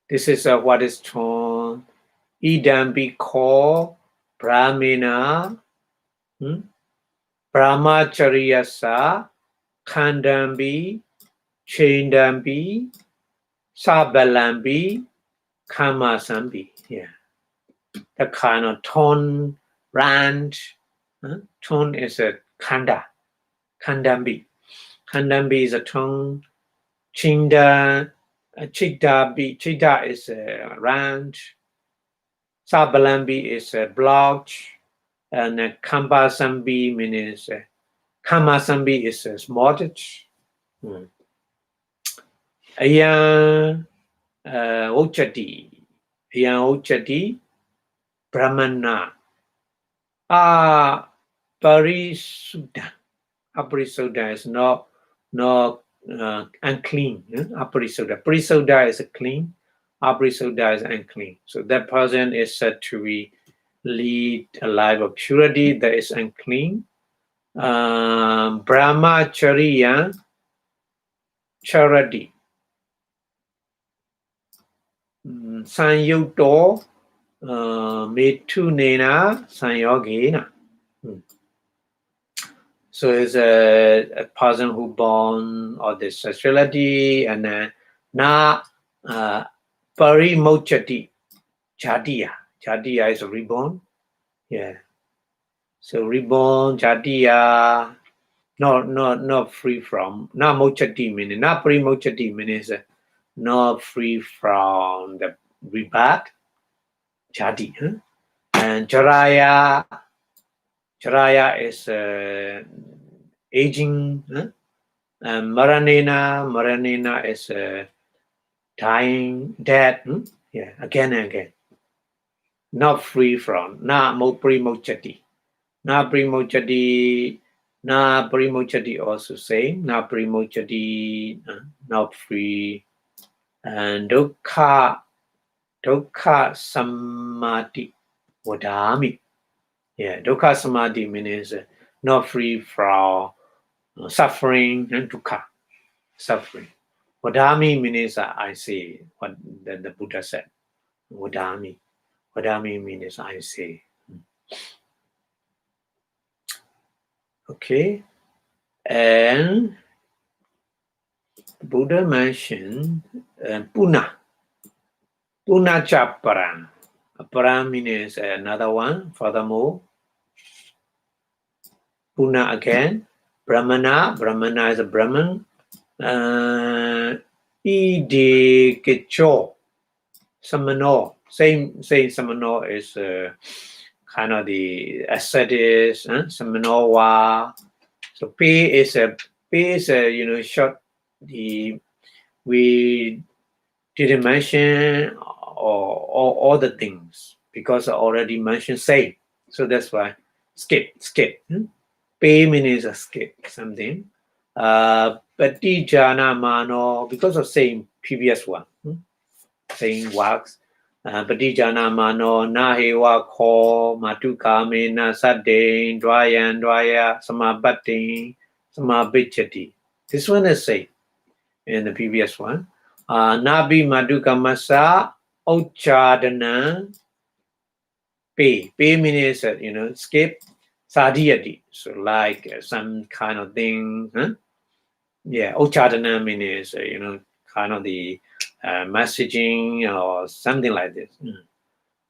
This is what is tone. Idam be called Brahmina, Brahmacharyasa, Khandambi, Chendambi, Sabalambi, Kamasambi. Yeah. The kind of tone, range. Tone is a khanda. Khandambi. Khandambi is a tone. Chida is a range. Sabalambi is a blotch. And Kamasambi means Kamasambi is a smallage. Ayan Ochati. Brahmana. Parisuddha. Aparisuddha is not unclean. Aparisuddha. Parisuddha is a clean. Aparisuddha is unclean. So that person is said to lead a life of purity that is unclean. Brahmacharya charity. Sanyukto Mitunena Sanyogena. So it's a person who born of the sexuality and na parimochati jatiya. Jatiya is reborn. Yeah. So reborn jatiya, not free from. Not mochati meaning. Not parimochati means not free from the rebirth. Jati. And Jaraya is aging. And Maranena is dying, dead. Yeah, again and again. Not free from. Na primochati. Na primochati also same. Na primochati, not free. And dukkha samadhi vadami. Yeah, dukkha samadhi means not free from suffering and dukkha, suffering. Vadami means I say what the Buddha said. Vadami means I say. Okay, and Buddha mentioned Puna Chaparan. Param means another one. Furthermore, Puna again. Brahmana is a Brahman. Ide Kecho. Samano. Same Samano is kind of the ascetics. Samanowa. So P is short. We didn't mention all the things because I already mentioned same. So that's why skip. Pay means a skip something. Patijana mano, because of same previous one. Same works. Patijana mano nahewa ko matukame na sadde dwaya samabati samabichati. This one is same in the previous one. Nabi madukamasa ochadana pay means skip sadhiyati. So like some kind of thing. Yeah, ochadana means kind of the messaging or something like this.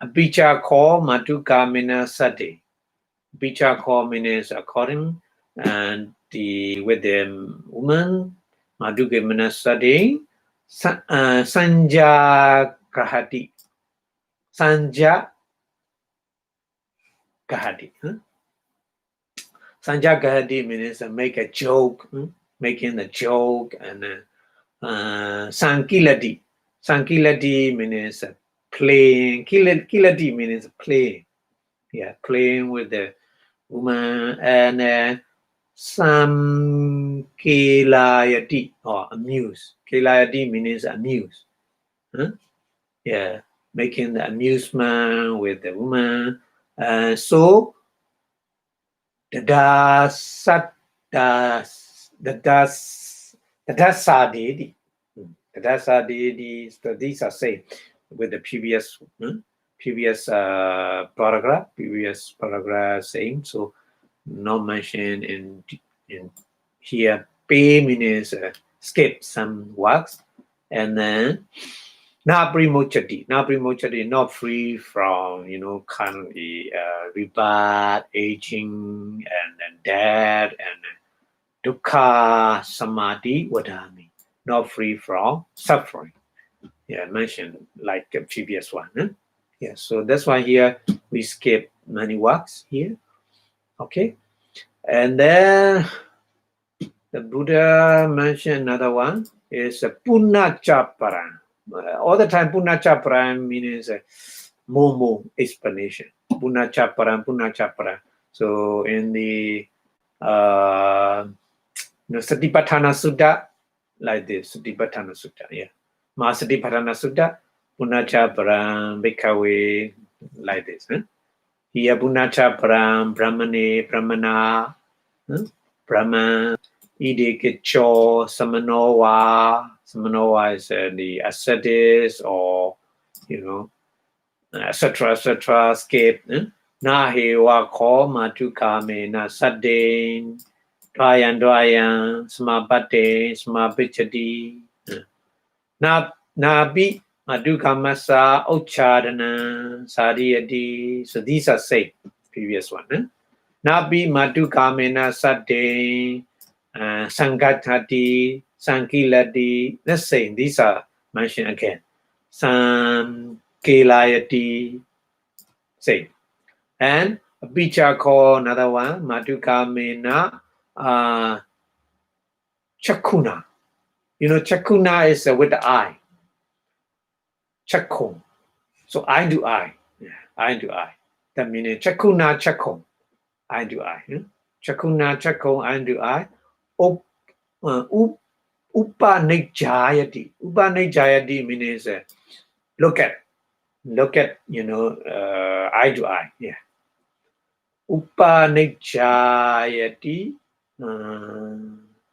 Bicha ko matukamina sati. Bicha ko means according and with the woman madukamina sati. Sanja Kahati. Sanja Kahati. Sanja Kahati means make a joke, making a joke, and Sankilati. Sankilati means playing. Kilati means playing. Yeah, playing with the woman. And Samkilayati or amuse. Kilayati means amuse. Yeah, making the amusement with the woman. So the dasadedi. The dasadedi. So these are same with the previous paragraph same. So not mentioned in here. Pay means skip some works, and then not primochati, not free from kind of the rebirth, aging, and death, and dukkha samadhi vadami, not free from suffering. Yeah, mentioned like the previous one. Yeah, so that's why here we skip many works here. Okay, and then the Buddha mentioned another one is Punachaparan. All the time Punachaparan means more explanation. Punachaparan. So in the Satipatthana Sutta, like this, Satipatthana Sutta, yeah. Satipatthana Sutta, Punachaparan, Bhikkhave, like this. Here Punachaparan, Brahmana, Brahman, Idikecho, Samanowa is the ascetics or etc. etc. Skip. Na he wa ko matuka me na sadin. Dwayan, smabate, smabichadi. Nabi, Madukamasa, Ochadana, Sadiadi. So these are said, previous one. Nabi, Madukamena, Sade, Sangatati, Sankiladi. Let's say these are mentioned again. Sankilayati, say. And Bichako, another one, Madukamena, Chakuna. Chakuna is with the eye. Chakung. So I do I. Yeah, I do I. That means Chakuna Chakung. I do I. Chakuna Chakung, I do I. Upanijayati. Upanijayati means look at, I do I. Yeah. Upanijayati.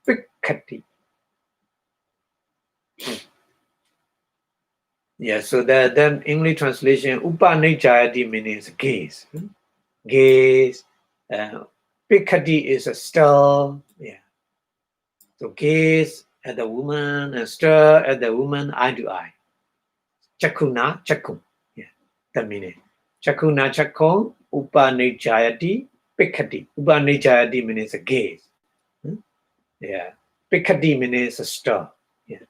Vikati. Yeah, so the English translation, Upanijayati means gaze. Gaze. Pikati is a stir. Yeah. So gaze at the woman and stir at the woman, eye to eye. Chakuna, chakun. Yeah, that meaning. Chakuna, chakun, Upanijayati, Pikati. Upanijayati means a gaze. Yeah. Pikati means a stir. Yeah.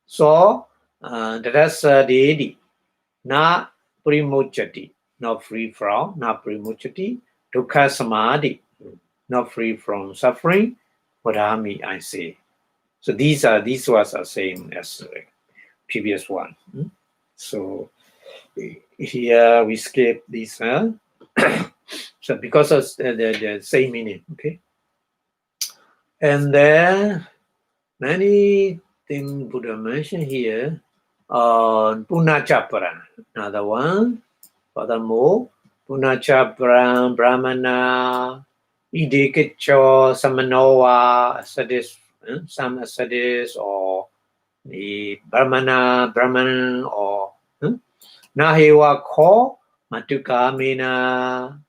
So, that's the deity. Na primochati, not free from, na primochati, dukkha samadhi, not free from suffering, vadami, I say. So these words are same as the previous one. So here we skip this. So because of the same meaning, okay. And then many things Buddha mentioned here. Punachapara, another one. Furthermore, Punachapara, Brahmana, Idikacho, Samanoa, ascetis, some ascetis, or the Brahman, or Nahiwa Ko, Matukamina,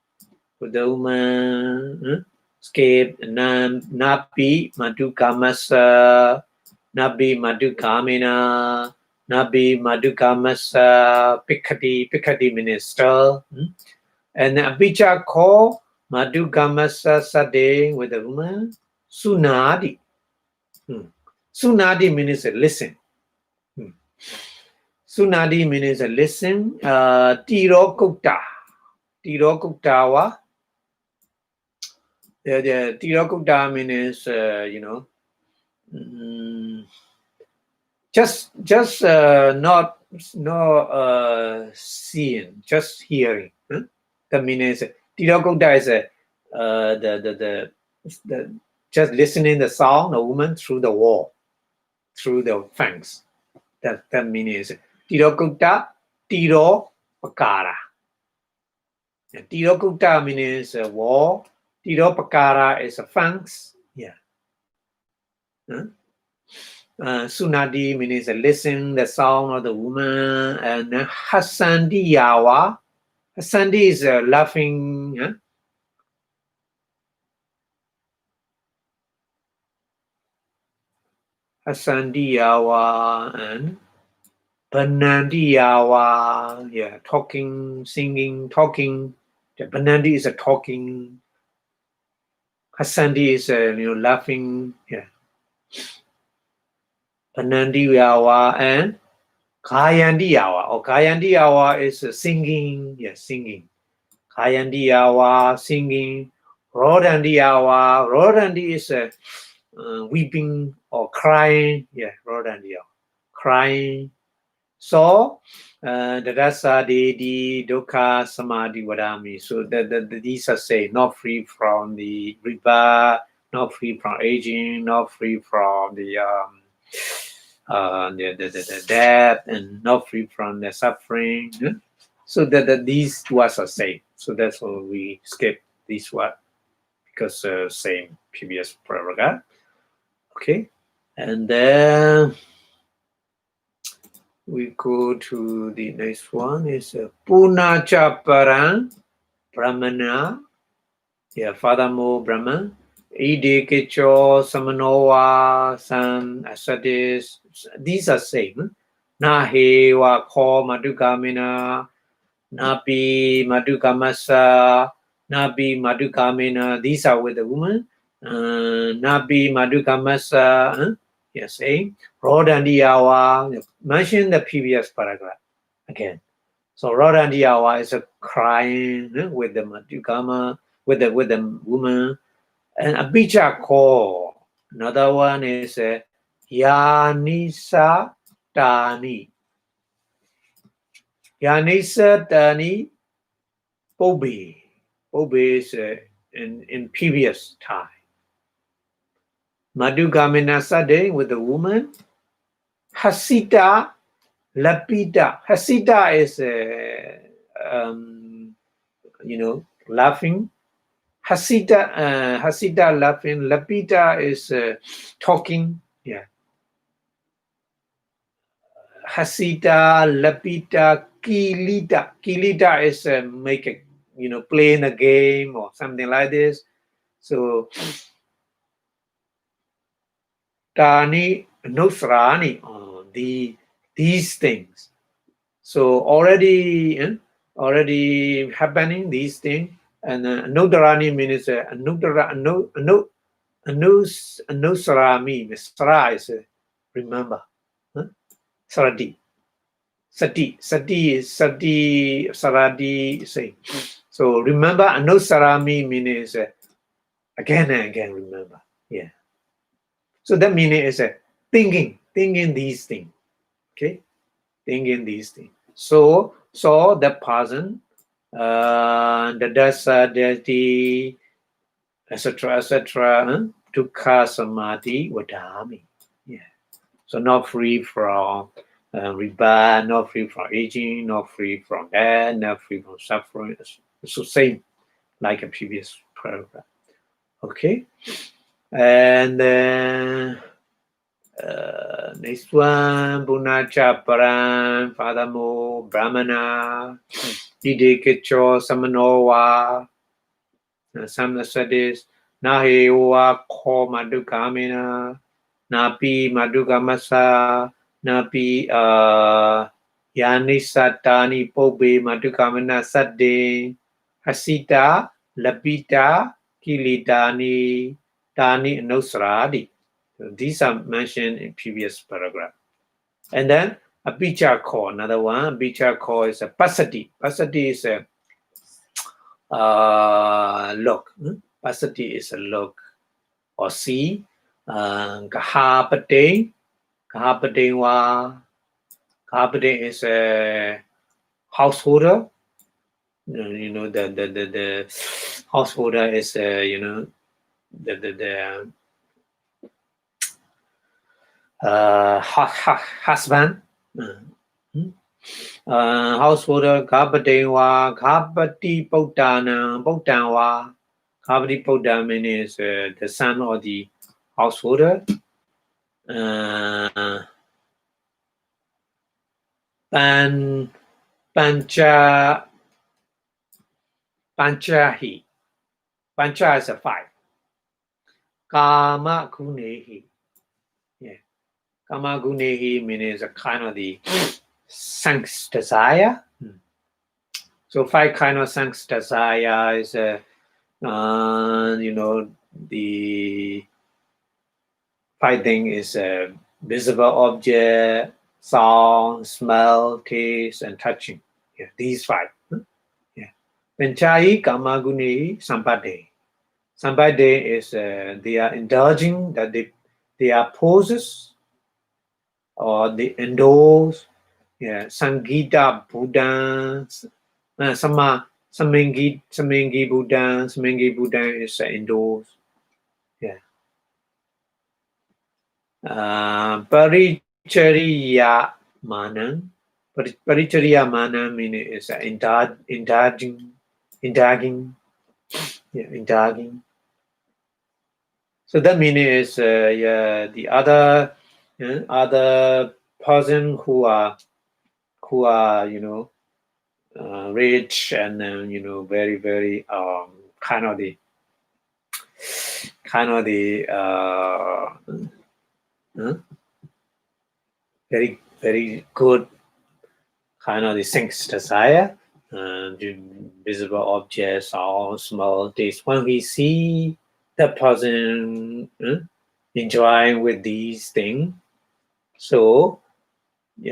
Buddha, Skip, Napi, Matukamasa, Nabi Madukamina, Nabi Madukamasa, Pikati minister, and Abhicha Ko Madukamasa Sade with the woman, Sunadi. Sunadi means listen. Sunadi means listen. Tirokukta. Tirokuktawa. The Tirokukta means, just not seeing, just hearing. That means Tirokukta is the just listening the sound, the woman through the wall, through the fence. That means Tirokukta, Tiro Pakara. Tirokukta means a wall. Tiro Pakara is a fence. Yeah. Sunadi means listen the sound of the woman, and Hasandi Yawa. Hasandi is laughing. Hasandi Yawa and Banandi Yawa. Yeah, talking, singing, talking. The Banandi is a talking. Hasandi is laughing. Yeah. Panandiyawa and Kayandiyawa. Or Kayandiyawa is singing. Yes, singing. Kayandiyawa, singing. Rodandiyawa. Rodandi is weeping or crying. Yeah, Rodandiyawa. Crying. So, the rasa di dukkha samadhi vadami. So these are say not free from the rebirth, not free from aging, not free from the death, and not free from the suffering. So that these words are same. So that's why we skip this word, because same previous paragraph. Okay, and then We go to the next one. Is Punacha Parang Brahmana. Yeah, furthermore, Brahman. Ide Kecho Samanoa San Asadis. These are same. Nahe wa ko Madukamina. Napi Madukamasa. Nabi Madukamina. These are with the woman. Nabi Madukamasa. Yes, saying. Rodandiyawa. Mention the previous paragraph again. So Rodandiyawa is a crying with the Madukama, with the woman. And Abhija ko. Another one is Yanisa Tani. Yanisa Tani Pobe. Pobe is in previous time. Madhugamina Sade with the woman. Hasita Lapita. Hasita is laughing. Hasita laughing. Lapita is talking. Yeah. Hasita, Lapita, Kilita. Kilita is playing a game or something like this. So Tani Nusrani, these things. So already happening these things. And Nudarani means Nusrami. Sra is remember. Saradi. Sati, Saradi, say. So remember, Anusarami means again and again remember. Yeah. So that meaning is thinking these things. Okay, thinking these things. So that person, the dasa, deity, etc., dukkha samadhi vadami. Yeah. So not free from rebirth, not free from aging, not free from death, not free from suffering. So same like a previous paragraph. Okay, and then next one, Punacha Paran, furthermore, Brahmana, Ide Kecho Samanowa, Samnasadis, Nahewa Ko Madukamina, Napi Madukamasa, Napi Yanisatani Pobe Madukamana Sade, Hasita, Lapita, Kilitani, Tani Nosradi. So these are mentioned in previous paragraph. And then a Bicha Ko, another one. Bicha Ko is a Pasati. Pasati is a look. Pasati is a look or see. Kahapate. Kahapate wa. Kahapate is a householder. The householder is the husband. Householder Gabadewa, Gabati Bodana, Bodanwa. Gabati Bodam is the son of the householder. Panchahi. Pancha is a 5. Kama Gunehi. Yeah. Kama Gunehi means a kind of the sense desire. So 5 kind of sense desire is the 5 thing is a visible object, sound, smell, taste, and touching. Yeah, these 5. Yeah. Panchai Kamaguni Sampade. Sampade is they are indulging that they are poses or they endorse. Yeah, Sangita Buddha, Samengi Buddha is endorse. Yeah. Parichariya Manan. Parichariya Manan meaning is indulging. Yeah, indulging. So that meaning is the other person who are who are, rich and very, very kind of the very, very good kind of the things desire, and visible objects or small things. When we see that person enjoying with these things, so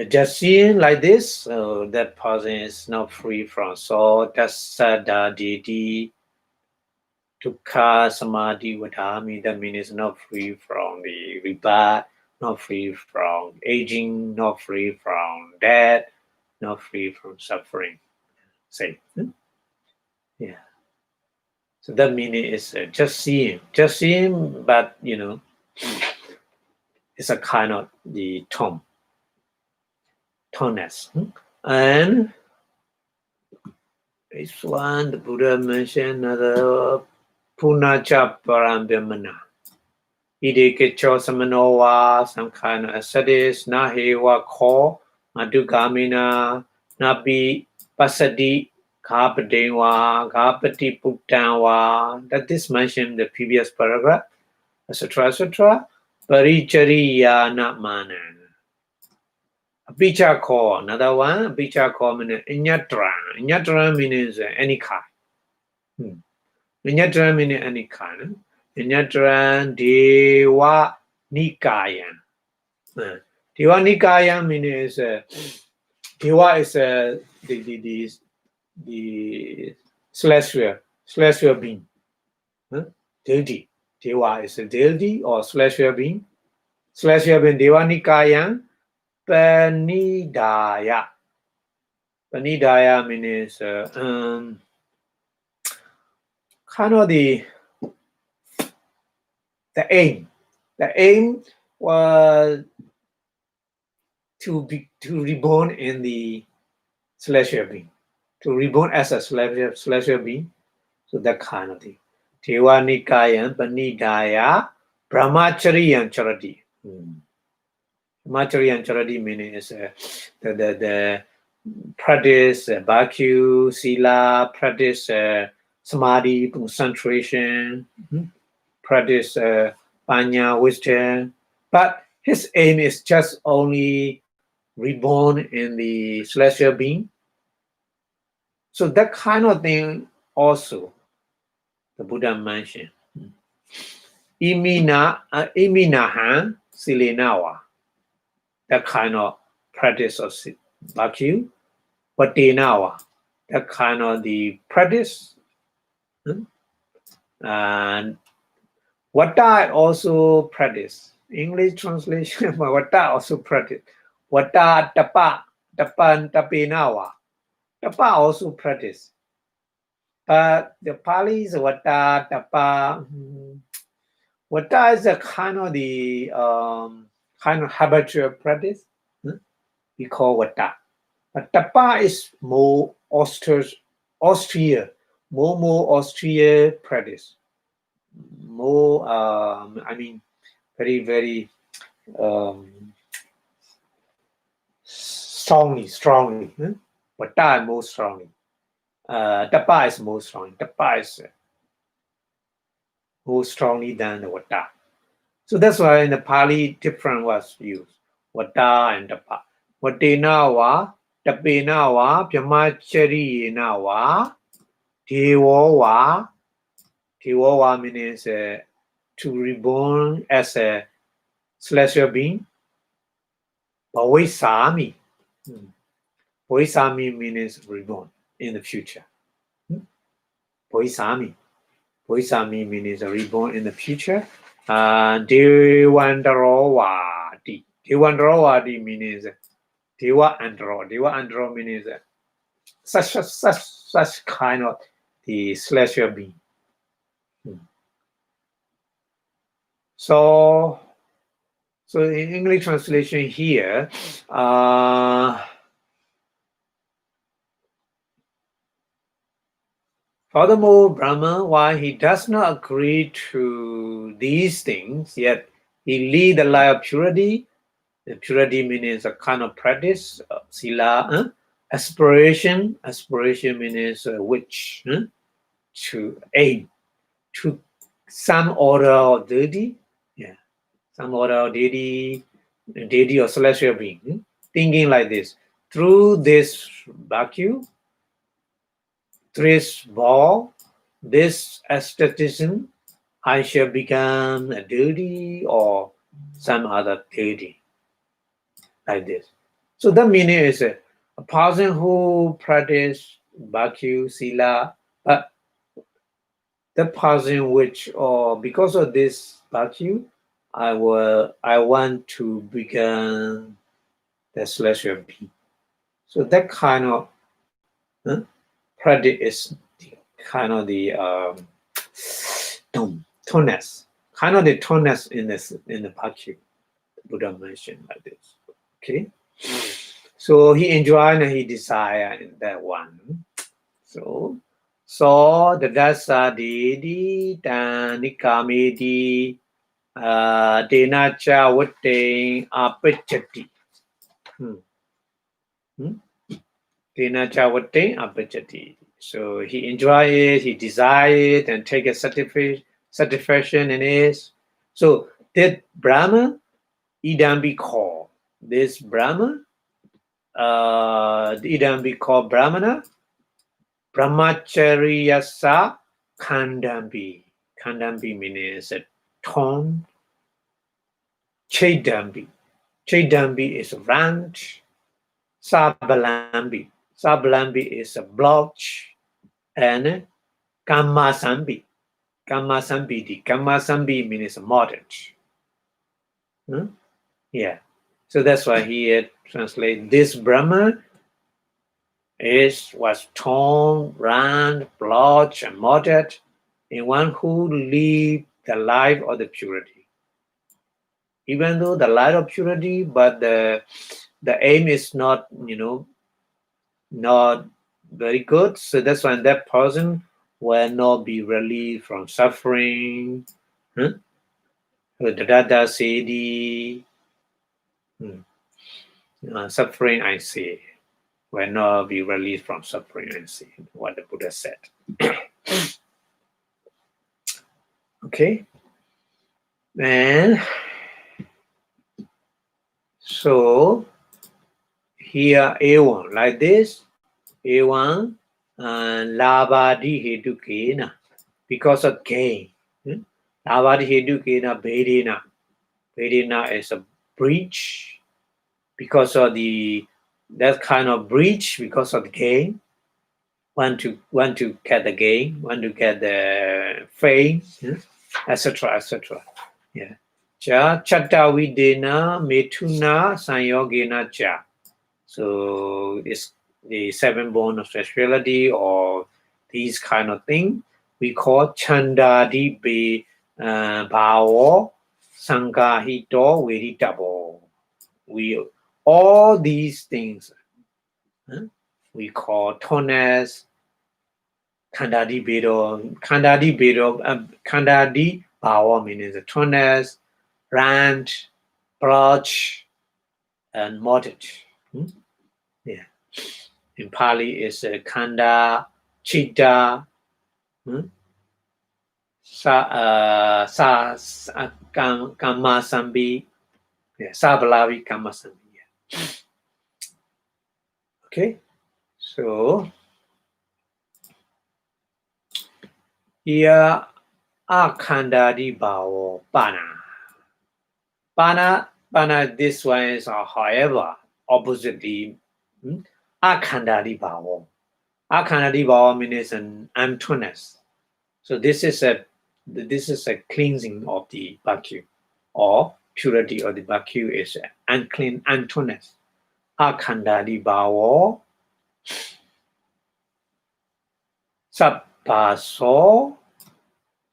just seeing like this, that person is not free from. So that's deity, dukkha, samadhi, vadhami. That means it's not free from the rebirth, not free from aging, not free from death, not free from suffering. Say, yeah. So that meaning is just seeing, but it's a kind of the toneness. And this one, the Buddha mentioned another punacha parambhyamana. Idikecho samanowa, some kind of ascetics, nahewa ko, madugamina, nabi pasadi, kapadewa, kapati puktanwa. That is mentioned in the previous paragraph, etc. Parichariya mana. Apicha ko, another one, apicha ko means inyatra. Inyatra means any kind. Inyatra means any kind. Inyatra dewa nikaya. Dewa nikaya means dewa is the celestial being. Deity. Dewa is a deity or celestial being. Celestial being dewa nikaya. Panidaya. Panidaya means kind of the aim. The aim was to reborn in the celestial being, to reborn as a celestial being. So that kind of thing. Dewa nikaya, panidaya, brahmachari and charity. Brahmachari and charity meaning is the practice bhakti, sila, practice samadhi, concentration, practice panya, wisdom. But his aim is just only reborn in the celestial being. So that kind of thing also the Buddha mentioned. Iminahan silenawa. That kind of practice of bhakti. Vatenawa. That kind of the practice. And Vata also practice. English translation, Vata also practice. Vata tapa, tapan tapinawa. Tapa also practice. But the Pali is Vata, tapa. Vata is a kind of the habitual practice. We call Vata. But tapa is more austere practice. More, very, very strongly. Vata more strongly. Tapa is more strong. Tapa is more strongly than the Vata. So that's why in the Pali different was used. Vata and tapa. Vatenawa, tapenawa, pyamacharinawa, devowa. Devowa means to reborn as a celestial being. Bhavisami. Bhavisami means reborn in the future. Bhavisami means reborn in the future. Devandarovadi. Devandarovadi means Deva Andro. Deva Andro means such kind of the celestial being. So in English translation here, furthermore, Brahma, while he does not agree to these things, yet he leads the life of purity The purity means a kind of practice, sila. Aspiration means which, to aim, to some order or deity, some order or deity or celestial being, thinking like this. Through this vacuum, this ball, this aestheticism, I shall become a deity or some other deity, like this. So the meaning is a person who practice Bhakti, Sila, but the person which, or because of this Bhakti, I want to become the celestial being. So that kind of practice is kind of the toneness, kind of the toneness in the Bhakti. Buddha mentioned like this. Okay. So he enjoyed and he desired in that one. So the dasa dedi tanikamedi denacha vate apachati. Denacha vate apachati. So he enjoyed it, he desired it, and take a satisfaction in it. So did Brahma idam be called? This Brahma, idam be called Brahmana? Brahmacharyasa Kandambi. Kandambi means a tone. Chedambi. Chedambi is a ranch. Sabalambi. Sabalambi is a blotch. And Kamasambi. Kamasambi. Kamasambi means a mortgage. Yeah. So that's why he translates this Brahma was torn, ran, blotched, and murdered in one who lived the life of the purity. Even though the life of purity, but the aim is not, not very good. So that's why that person will not be relieved from suffering. The Dada Siddhi, suffering, I say, will not be released from suffering, I see what the Buddha said. Okay. And so here A1 like this, A1 Labadi Hedukena, because of gain. Labadi Hedukena Vedena. Vedena is a breach because of that kind of breach because of the gain. Want to get the gain, want to get the fame, etc. etc. Yeah. Cha chatta videna metuna sanyogena cha. So it's the seven bone of sexuality or these kind of thing we call chandadi be bhavo sangahito veritabo. We all these things we call tonus, khandadi bedo, khandadi bhava means the tonus, rant, blotch, and mortgage. Yeah. In Pali is khanda, chitta, kamasambi, sabalavi kamasambi. Yeah. Okay, so here akhandadi bhavo pana. This one is however oppositely akhandadi bhavo. Akhandadi bhava means an emptiness. So this is a cleansing of the bhakti or purity of the bhakti is unclean emptiness. Akhandadi bhavo sabbaso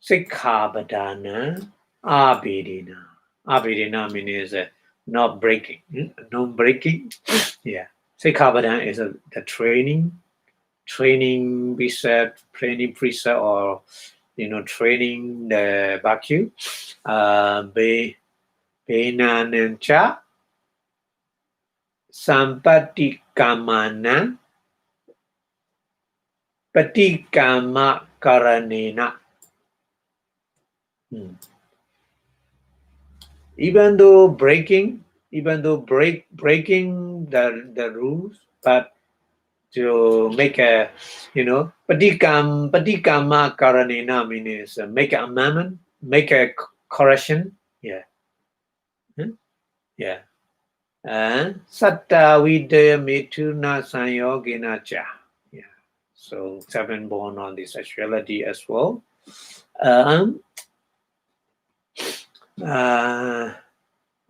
sikkhabadana abhidhamma. Abhidhamma means not breaking, non-breaking. Yeah. Sikkhabadana is the training precept, or training the bhakti. Benanancha Sampati kamana patikama karanena. Even though breaking the rules, but to make a, patikama karanena means make an amendment, make a correction. Yeah. Yeah. And satta vidya mituna sanyogina cha. Yeah. So 7 born on the sexuality as well. What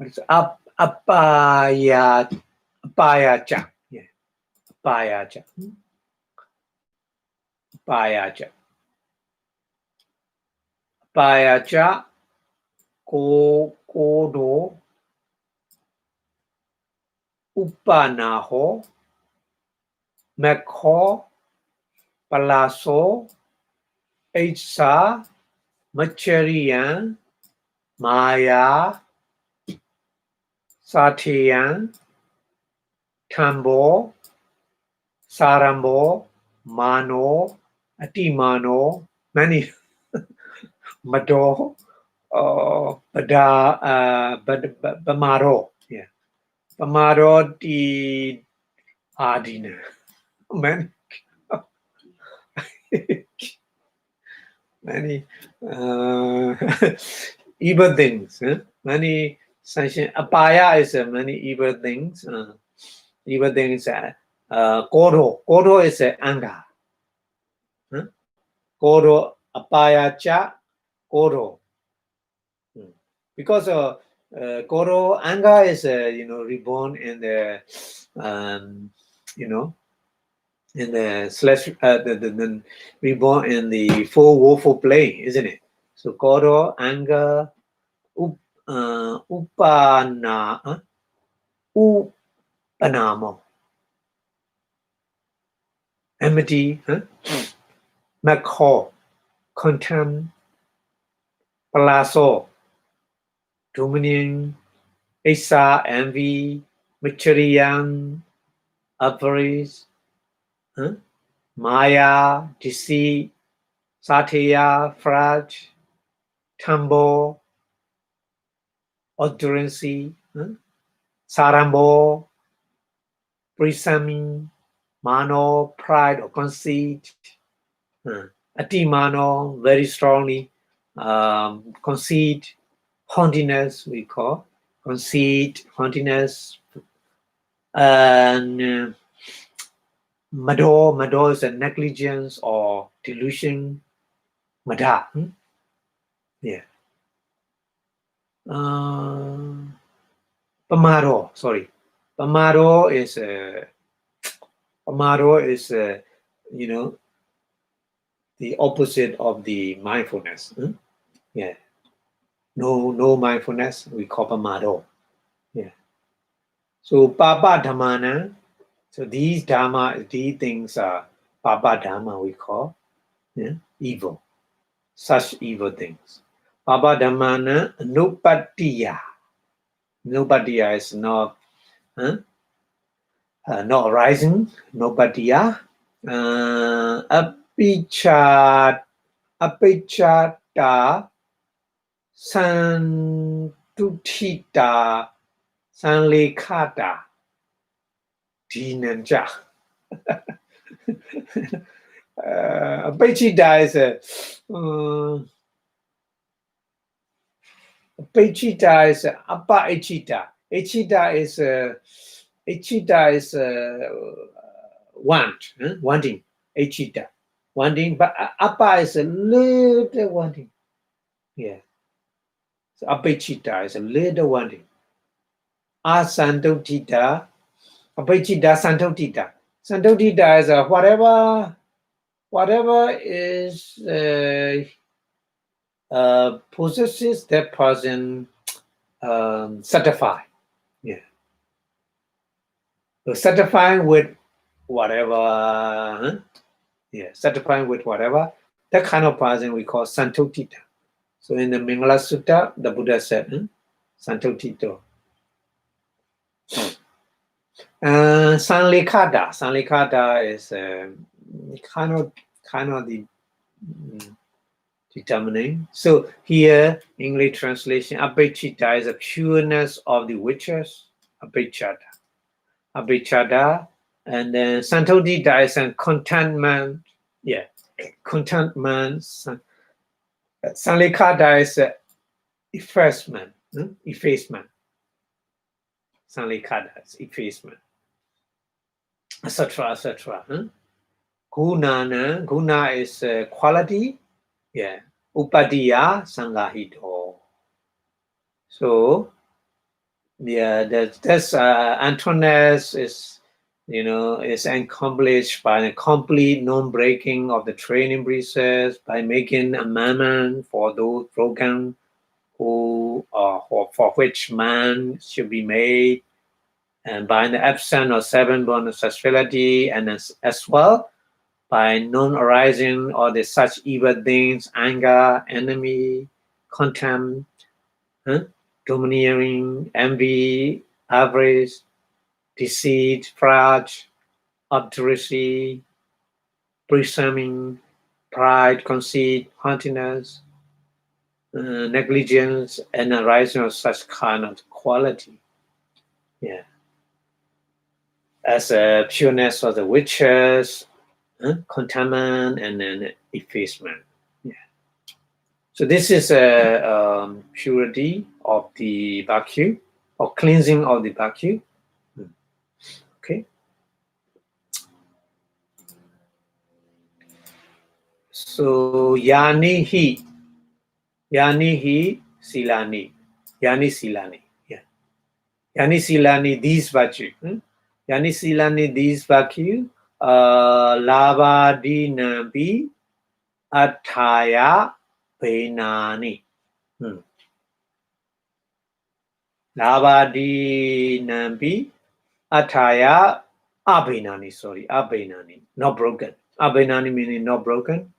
is apaya cha. Yeah. Apaya cha. Apaya cha kodo upanaho mekho palaso Aitsa Machariyan Maya Satyan Tambo Sarambo Mano Atimano many Mado Bamaro. Yeah. Bamaro di Adina. Many many evil things. Many sanction apaya is many evil things. Evil things. Kodo is anger. Kodo apaya cha kodo. Because kodo anger is reborn in the in the slash the reborn in the 4 woeful play, isn't it? So kodo anger upanamo enmity, makho contempt, palaso dominion, Isa envy, Machariyan avarice, Maya deceit, Satya fraud, Tambo obduracy, Sarambo presuming, Mano pride or conceit, Atimano very strongly, conceit, haughtiness we call conceit, haughtiness, and Mado is a negligence or delusion. Mada. Yeah. Pamaro. Sorry. Pamaro is the opposite of the mindfulness. Yeah. No mindfulness. We call pamaro. Yeah. So papa dhammana. So these things are papa dhamma we call evil. Such evil things. Papa dhammana nupatiya. Nupatiya is not arising. Nupatiya. Apichata santutita sanlekata dinanja. Apechita is Apechita is apa echita. Echita is want, wanting. Echita, wanting, but apa is a little wanting. Yeah. So apechita is a little wanting. Asantotita, apechita santotita. Santotita is whatever is possesses that person satisfy. Yeah. So satisfying with whatever, satisfying with whatever, that kind of person we call santotita. So in the Mingala Sutta, the Buddha said, santotito. Sanlikada. Sanlikada is kind of the determining. So here, English translation, Abhijita is a pureness of the witches. Abhijata. Abhijata. And then Santodita is a contentment. Yeah, contentment. Sanlikada is effacement. Effacement. Sanlikada is effacement. Etc. Etc. Guna is quality. Yeah. Upadiya Sangahito. So yeah, that's Antoninus is is accomplished by a complete non-breaking of the training process, by making amendment for those broken who for which man should be made, and by the absence of seven born sexuality, and as well by non-arising or the such evil things, anger, enemy, contempt, domineering, envy, avarice, deceit, fraud, obduracy, presuming, pride, conceit, haughtiness, negligence, and arising of such kind of quality. Yeah. As a pureness of the witches, contaminant, and then effacement. Yeah. So this is a purity of the vacuum, or cleansing of the vacuum. Okay. So yani hi silani, yani silani. Yeah. Yani silani, these virtue. Yani silani, these virtue. Lavadi nambi ataya benani. Lavadi nambi ataya abhenani. Sorry, abhenani. Not broken. Abhenani meaning not broken.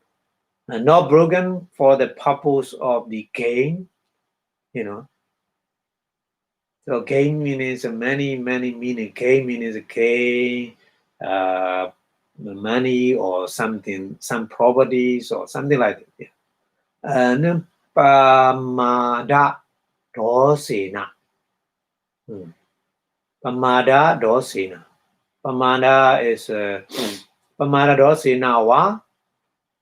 Not broken for the purpose of the gain. So gain means many meaning. Gain means gain, money or something, some properties or something like that. Yeah. And pamada dosena. Pamada dosena. Pamada is pamada dosena wa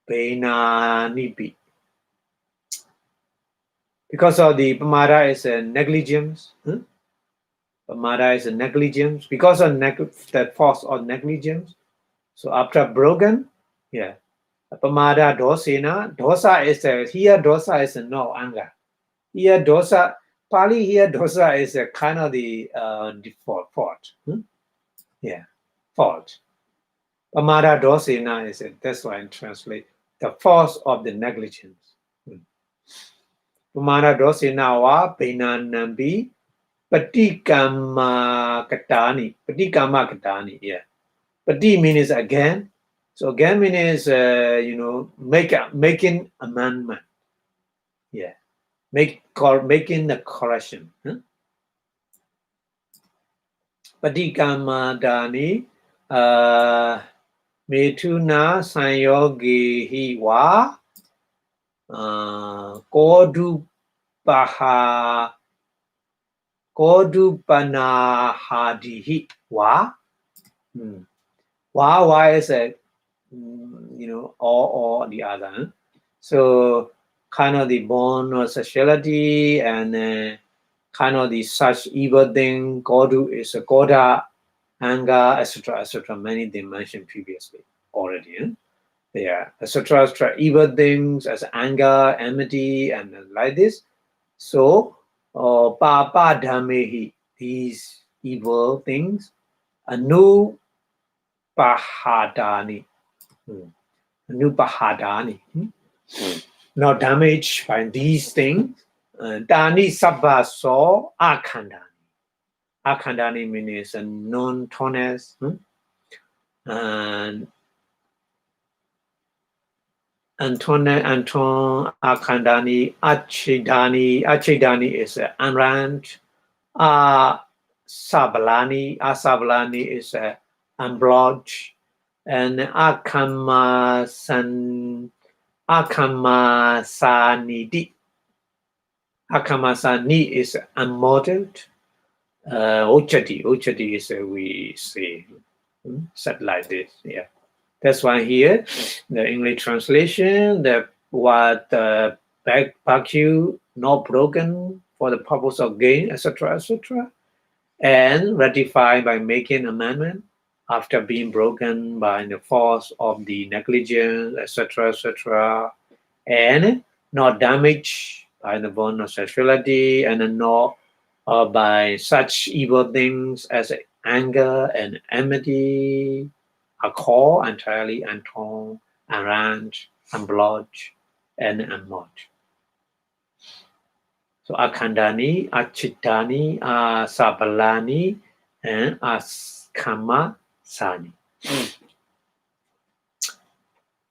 pena nipi. Because of the pamada is a negligence. Pamada is a negligence. Because of that force of negligence. So after broken, yeah. Pamada dosena. Dosa is here dosa is no anger. Here dosa, Pali here dosa is a kind of the default fault. Yeah, fault. Pamada dosena is that's why I translate the force of the negligence. Pamada dosena wa penanambi patikama katani. Patikama katani, yeah. Pati means again. So again means making amendment. Yeah. Making the correction. Patikama dani metuna sanyogi hi wa kodupanahadihi wa. Wa is a or the other. So kind of the born or sexuality and kind of the such evil thing. Godu is a goda, anger, etc., etc. Many they mentioned previously already. Yeah, etc. Evil things as anger, enmity, and like this. So, papa dhamehi, these evil things, anu pahadani. Nupahadani. Not damaged by these things. Dani sabbaso akhandani. Akhandani means a non-tonus. And Anton akhandani achidani. Achidani is unranked. Sabalani. Asabalani is unblocked, and Akamasanidi. Akamasani is unmodeled. Ochati is we say said like this. Yeah, that's why here the English translation the what back you not broken for the purpose of gain, etc., and ratified by making amendment after being broken by the force of the negligence, etc., and not damaged by the bond of sexuality, and not by such evil things as anger and enmity, are called entirely untorn, unranged, unblotched, and unmarked. So Akhandani, Achitani, Asapalani, and Askamasani.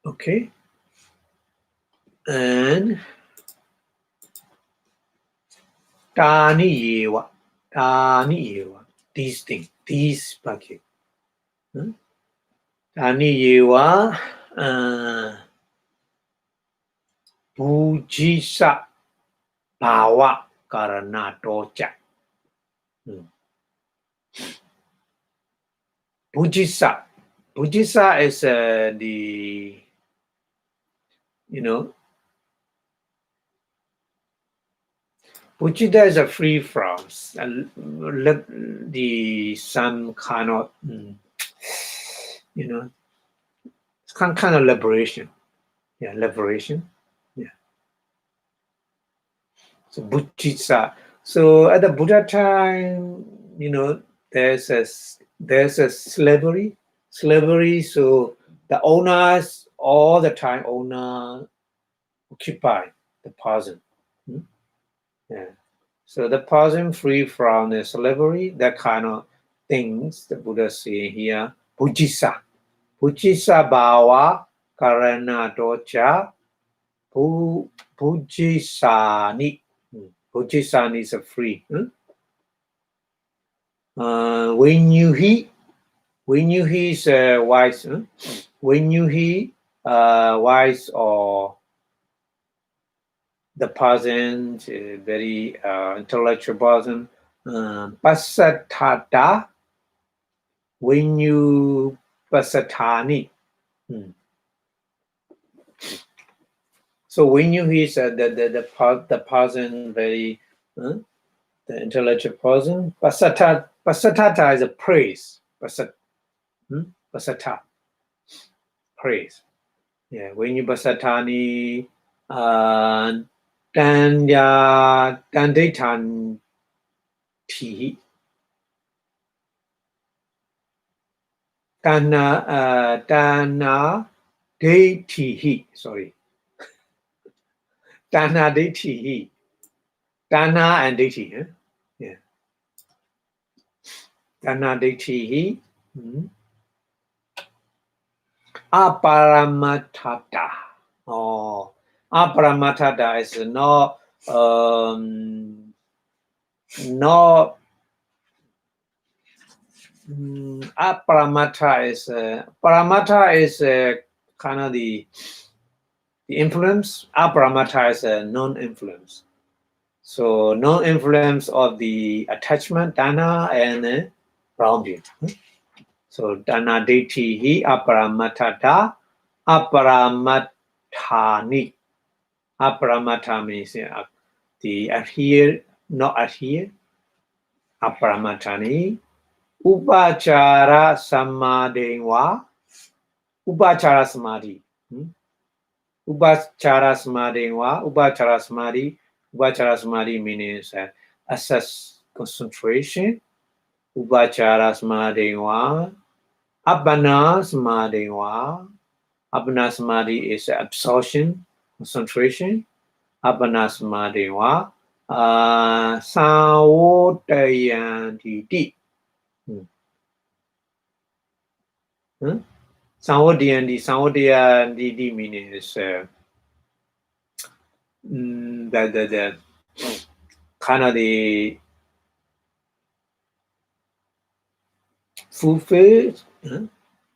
Okay. And Tani Yewa. These things, these bucket. Tani Yewa, Pujisa Bawa Karanatocha. Pujisa. Pujisa is the, Pujita is a free from the some kind of, some kind of liberation. Yeah, liberation. Yeah. So Pujita. So at the Buddha time, there's a slavery. So the owners all the time occupy the person. Yeah. So the person free from the slavery, that kind of things the Buddha say here. Pujisa bhava karana docha pujisani. Pujisani is a free. When you he is wise. When you he wise or the person, very intellectual person, pasatata, when you pasatani. So when you is the person very the intellectual person, pasatata is a praise. Pasata, praise. Yeah, when you pasatani, dandetan ti. Dana detihi, sorry. Dana detihi. Dana and deti, huh? Yeah. Dana detihi. Aparamatata. Oh, aparamatata is not paramata is kind of the influence. Aparamata is a non-influence. So non-influence of the attachment, dana, and grounding. So dana deti hi aparamatata aparamatani. Aparamata means the adhere, not adhere. Aparamatani. Upachara samadhiwa. Upachara samadhi. Upachara samadhiwa. Upachara samadhi. Upachara samadhi means assess concentration. Upachara samadhiwa. Abhana samadhiwa. Abhana samadhi is absorption, concentration. Abhana samadhiwa. Savodayantiti. Savodayantiti means the kind of the fulfill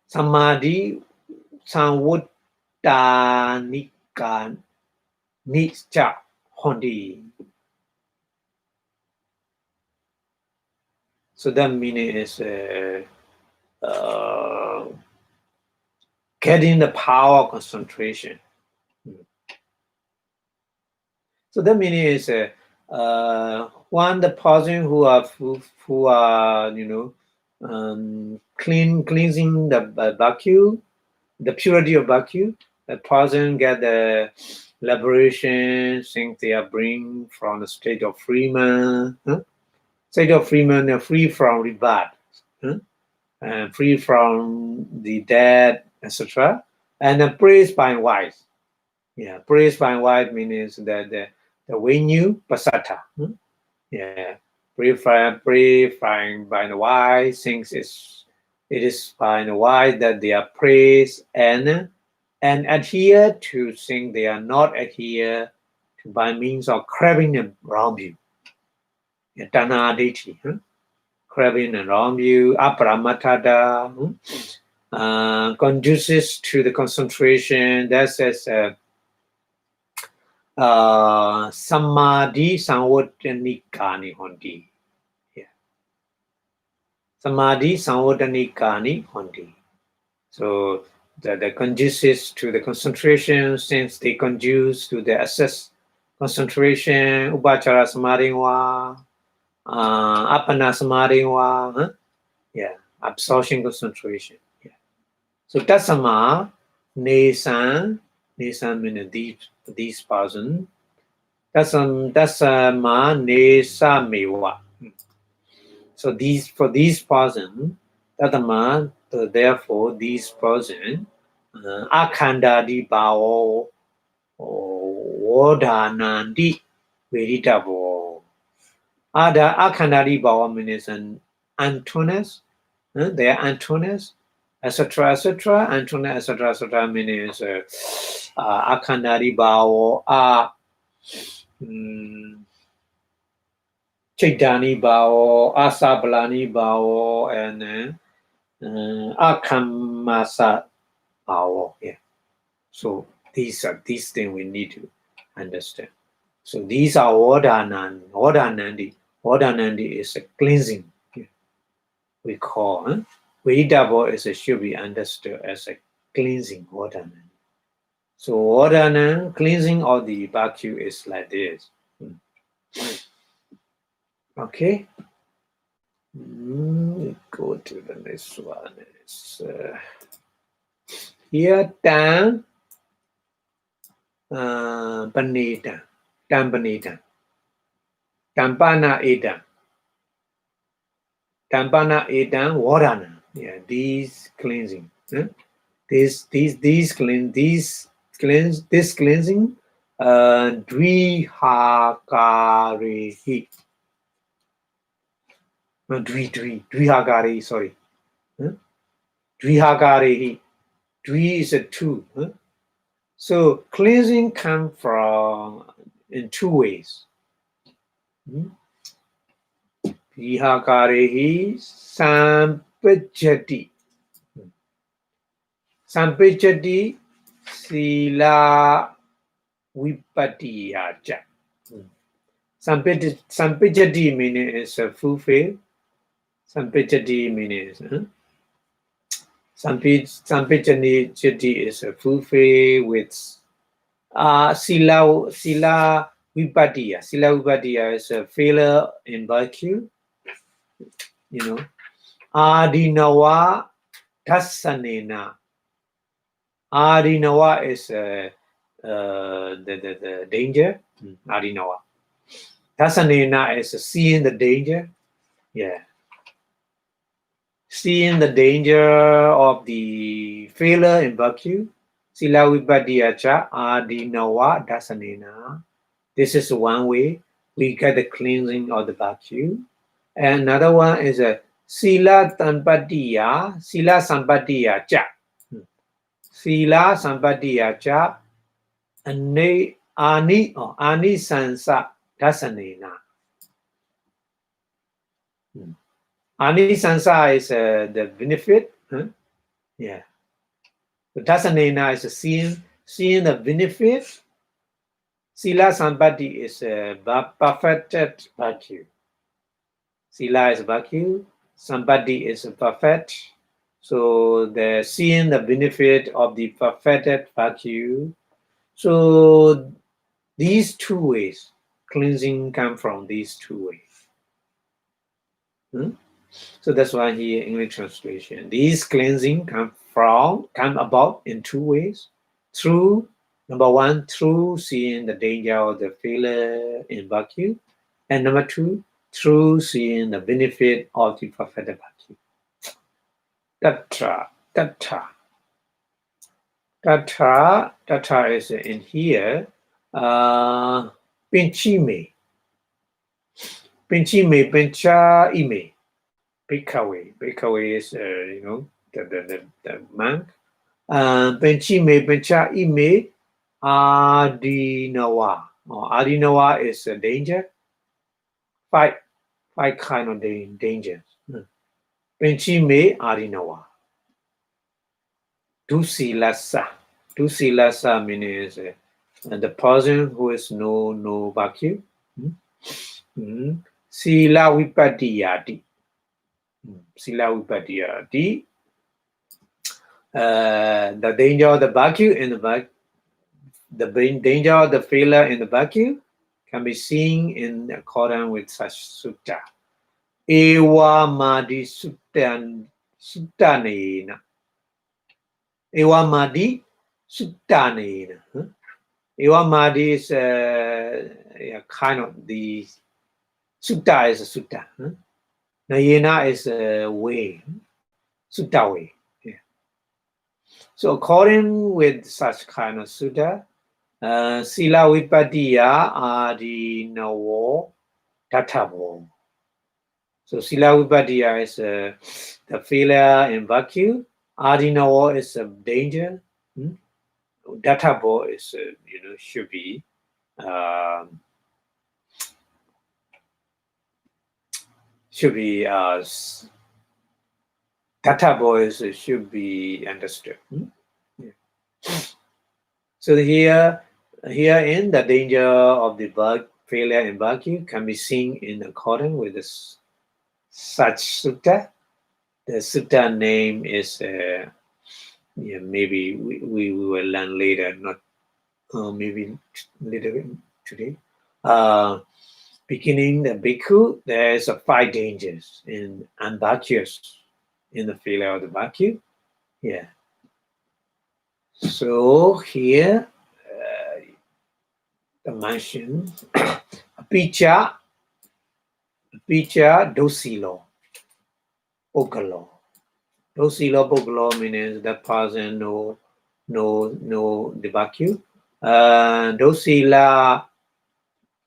samadhi samvutanika nicha hondi. So that meaning is getting the power of concentration. So that meaning is one the person who are cleansing the vacuum, the purity of vacuum. The person get the liberation, think they are bring from the state of freeman, state of freeman, free from rebirth, and free from the dead, etc. And then praised by wise. Yeah, praised by wise means that the venue pasata. Yeah, purifying by the wise things it is by the wise that they are praised and adhere to things they are not adhere to by means of craving around you. Tana ditti, craving around you, apramatada, conduces to the concentration. That says samadhi samvadanikani hondi. Yeah. Samadhi samvadanikani hondi. So the conduces to the concentration, since they conduce to the assess concentration, upachara samadhiwa, apana samadhiwa, yeah, absorption concentration. Yeah. So tasama nesan means these person. Tasama nesa mewa. So for these person, tatama, therefore these person, akhandadi bao wodhanandi veritavo. Ada akhandadi bao means an Antonis, they are Antonis, etc., etc. Antonis, etc., etc. means akhandadi bao Chaitani Bao, Asabalani Bao, and Akamasa Bao. Yeah. So these things we need to understand. So these are Odhanandi. Odhanandi is a cleansing. Yeah. We call Vedabo should be understood as a cleansing Odhanandi. So Odhanandi, cleansing of the vacuum is like this. Okay. Go to the next one. It's here tan panita, tampanita, tampana edan, warana. Yeah, these cleansing. This cleansing. Dvihakarehi. Dvihakari, sorry. Dvihakarehi. Dvi is a two. So cleansing comes from in two ways. Dvihakarehi sampajati. Sampajati sila vipatiyacha. Sampajati meaning is a fulfill. Sampajati means Sampajati is a fulfill with sila vipatiya. Sila vipatiya is a failure in virtue. Adinawa tasanena. Adinawa is the danger. Adinawa. Tasanena is seeing the danger. Yeah. Seeing the danger of the failure in virtue. Sila vipatiyacha adinawa dasanena. This is one way we get the cleansing of the virtue. And another one is a sila sampatiya cha. Sila sampatiyacha ani sansa dasanena. Anisansa is the benefit. Huh? Yeah. Dasanena is seeing the benefit. Sila Sampati is a perfected virtue. Sila is virtue. Sampati is perfect. So the seeing the benefit of the perfected virtue. So these two ways, cleansing come from these two ways. So that's why here English translation. These cleansing come about in two ways. Through number one, through seeing the danger of the failure in virtue, and number two, through seeing the benefit of the perfected virtue. Tatra is in here. Pinchime, pincha ime. Bhikkhawe is the monk. Pinchime, pincha ime. Adinawa. Adinawa is a danger. Five kind of dangers. Pinchime Adinawa. Dusilasa means the person who is no vacuum. Sila Vipadiyati. Sila Vipadiyati. The danger of the vacuum and the danger of the failure in the vacuum can be seen in accordance with such sutta. Ewa Madi Suttanena. Ewa Madi Suttanena. Ewa Madi is kind of the sutta is a sutta. Nayena is a way. Sutta way. Yeah. So according with such kind of sutta, Sila Vipadiya Adinawo Tatavo. So Sila Vipadiya is the failure in vacuum. Adinawo is a danger. Databo is should be Databo is should be understood. Yeah. So here in the danger of the failure in vacuum can be seen in accordance with this such sutta. The sutta name is maybe we will learn later, not maybe later today. Beginning the bhikkhu, there is 5 dangers in unvacuous in the failure of the vacuum. Yeah. So here the mention Picha dosilo okalo. Dosilo okalo means the person no the vacuum.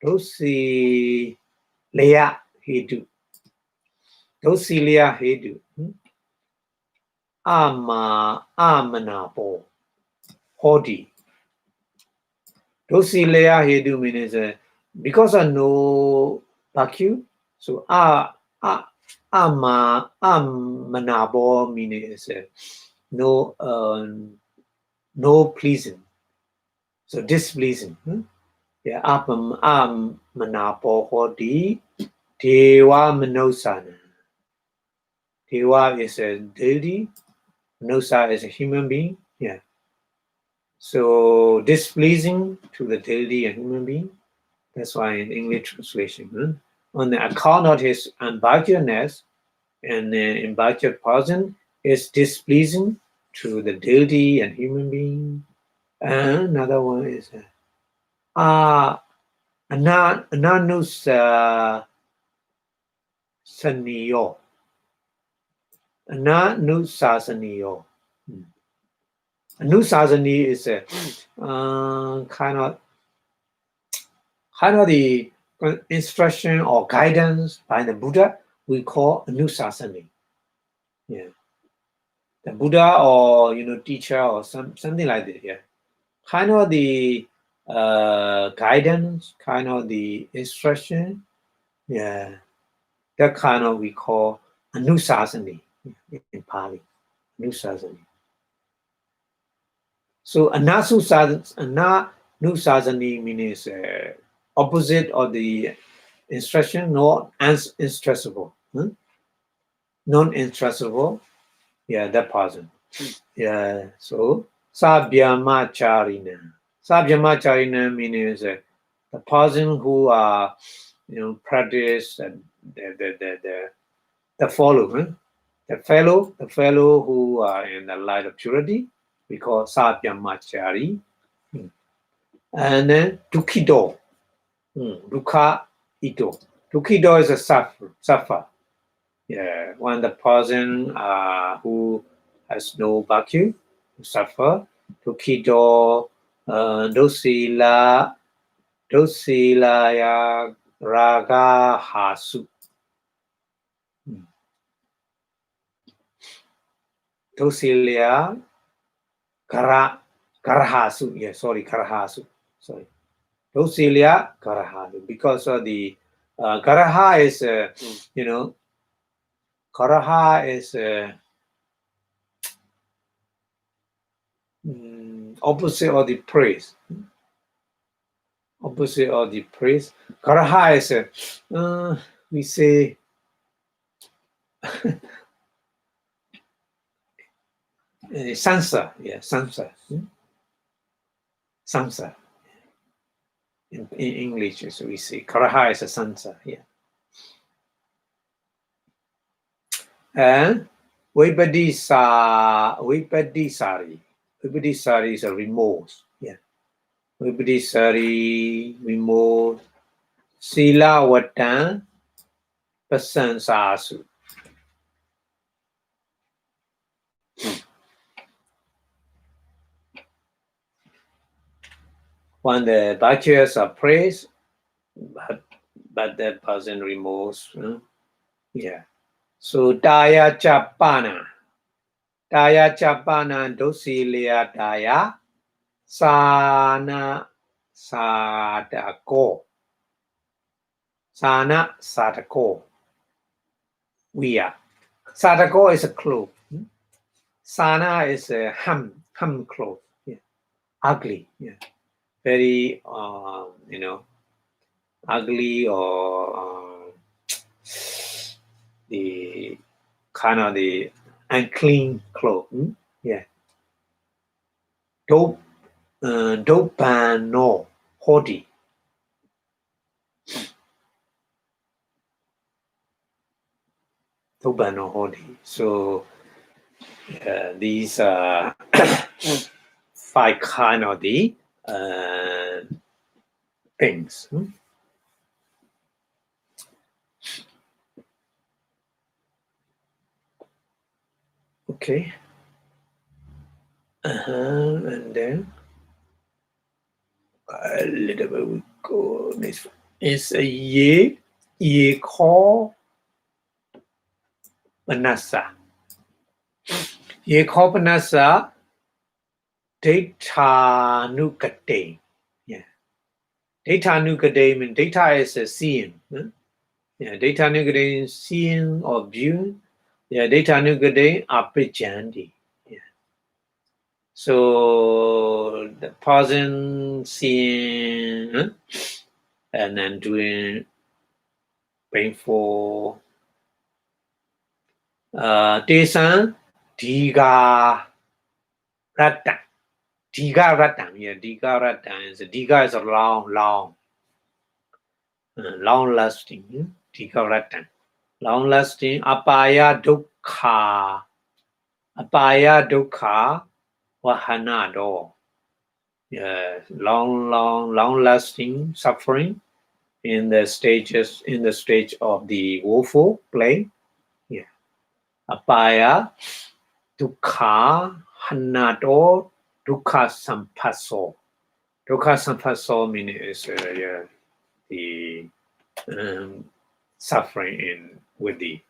Dosi lea hedu. Dosilia hedu. Amanapo. Hodi. Dosilia hedu means because I know vacuum, so manabo means no pleasing, so displeasing. Yeah, manapo hodi dewa manosana. Dewa is a deity, manosa is a human being. Yeah. So displeasing to the deity and human being. That's why in English translation, on the account of his unvacuousness and embodied person is displeasing to the deity and human being. And another one is ananusa saniyo. Anusasaniyo. Anusasani is a kind of the instruction or guidance by the Buddha. We call anusasani. Yeah, the Buddha or teacher or something like that. Yeah, kind of the guidance, kind of the instruction. Yeah, that kind of we call Anusasani in Pali. Anusasani. So Anusasani means opposite of the instruction, not unstressable. Non-instressable. Yeah, that person. Yeah, so Sabhyamacharina. Sabhyamacharina means the person who are, practice and the follow, the fellow who are in the light of purity, we call Sabhyamachari. And then Dukkhido, Dukkha Ito. Dukkhido is a suffer. Yeah, when the person who has no bhakti, suffer, Dukkhido, Dosila Raga Hasu. Dosilia Karahasu. Yeah, sorry, Karahasu. Sorry. Dosilia Karahasu. Because of the Karaha is, Karaha is opposite of the praise. Opposite of the praise. Karaha is, we say, sansa. Yeah, sansa. Sansa. In English, so we say Karaha is a sansa. Yeah. And Vipadisari. Vipadisari is a remorse. Yeah. Vipadisari, remorse. Sila Vatan Pasansasu. When the virtues are praised, but that person remorse. Yeah. So Daya Chapana. Daya Chapana Dosilia Daya Sana Sadako. Sana Sadako. We are. Sadako is a cloth. Sana is a ham cloth. Yeah. Ugly. Yeah. Very ugly or the kind of the unclean cloth. Yeah. Dopano hodi. Dopano hodi. So these are 5 kind of the things. Okay. And then a little bit we go. This is a ye call Manasa. Ye call Manasa data nukate. Yeah. Data nukate means data is a seeing. Yeah, data nukate is seeing or viewing. Yeah, data nukate apijandi. So the person seeing and then doing painful Tesan Diga Ratan. Diga Ratan. Yeah, Diga Ratan is Diga is a long lasting. Diga Ratan. Long lasting Apaya Dukkha. Apaya Dukkha Wahana do. Yeah, long lasting suffering in the stage of the woeful play. Yeah. Apaya Dukkha Hanato Dukkha Sampaso. Dukkha Sampaso means the suffering with the.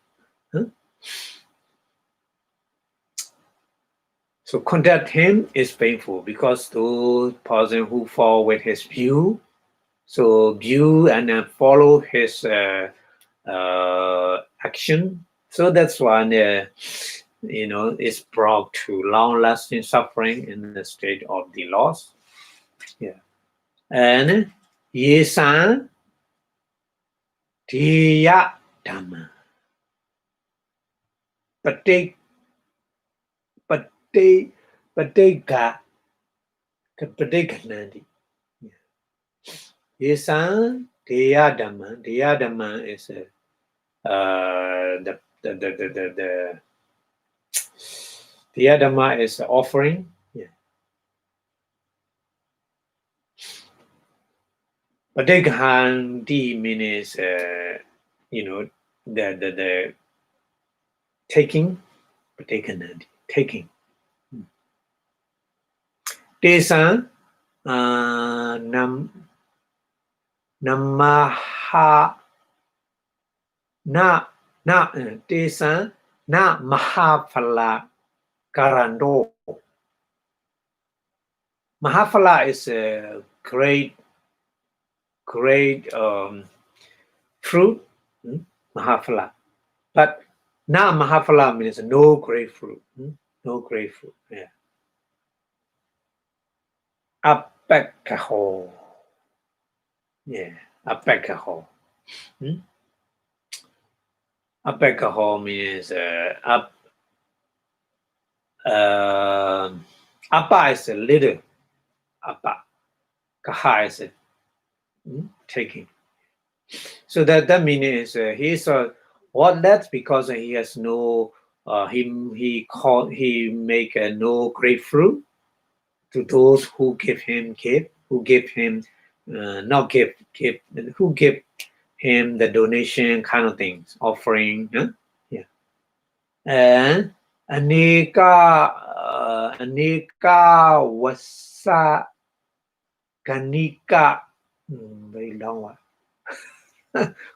So contact him is painful because those person who fall with his view, so view and then follow his action, So that's why it's brought to long-lasting suffering in the state of the loss. Yeah. And yesan Tiya Dhamma. Pate Pate Patega Pateganandi. Yesan Tiya Dhamma. Tiya Dhamma is the Tiya Dhamma is the offering. Yeah. Pateganandi means the taking. Pateganandi taking. Tesan Namaha na Tesan na Mahaphala Karando. Mahaphala is a great fruit, Mahaphala. But na Mahaphala means no grapefruit. No grapefruit. Yeah. Apekaho. Yeah. Apekaho. Apekaho means Appa is a little. Appa. Kaha is taking. So that means he's that's because he has no he make no grapefruit to those who give him who give him who give him the donation kind of things, offering. Yeah. And Anika Wasa Kanika, very long one.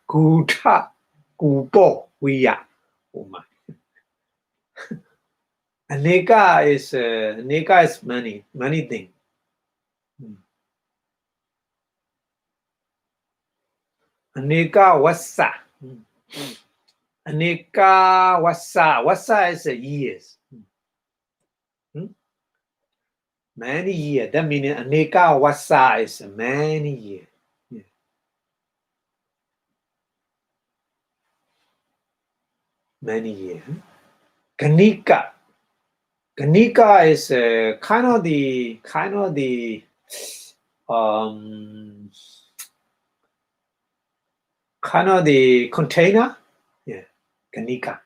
Kuta Kupo Wiya. Oh my. Anika is many things. Anika Wasa. Anika Wasa is years. Many years. That means Anika Wasa is many years. Yeah. Many years. Kanika is kind of the container. Yeah. Kanika.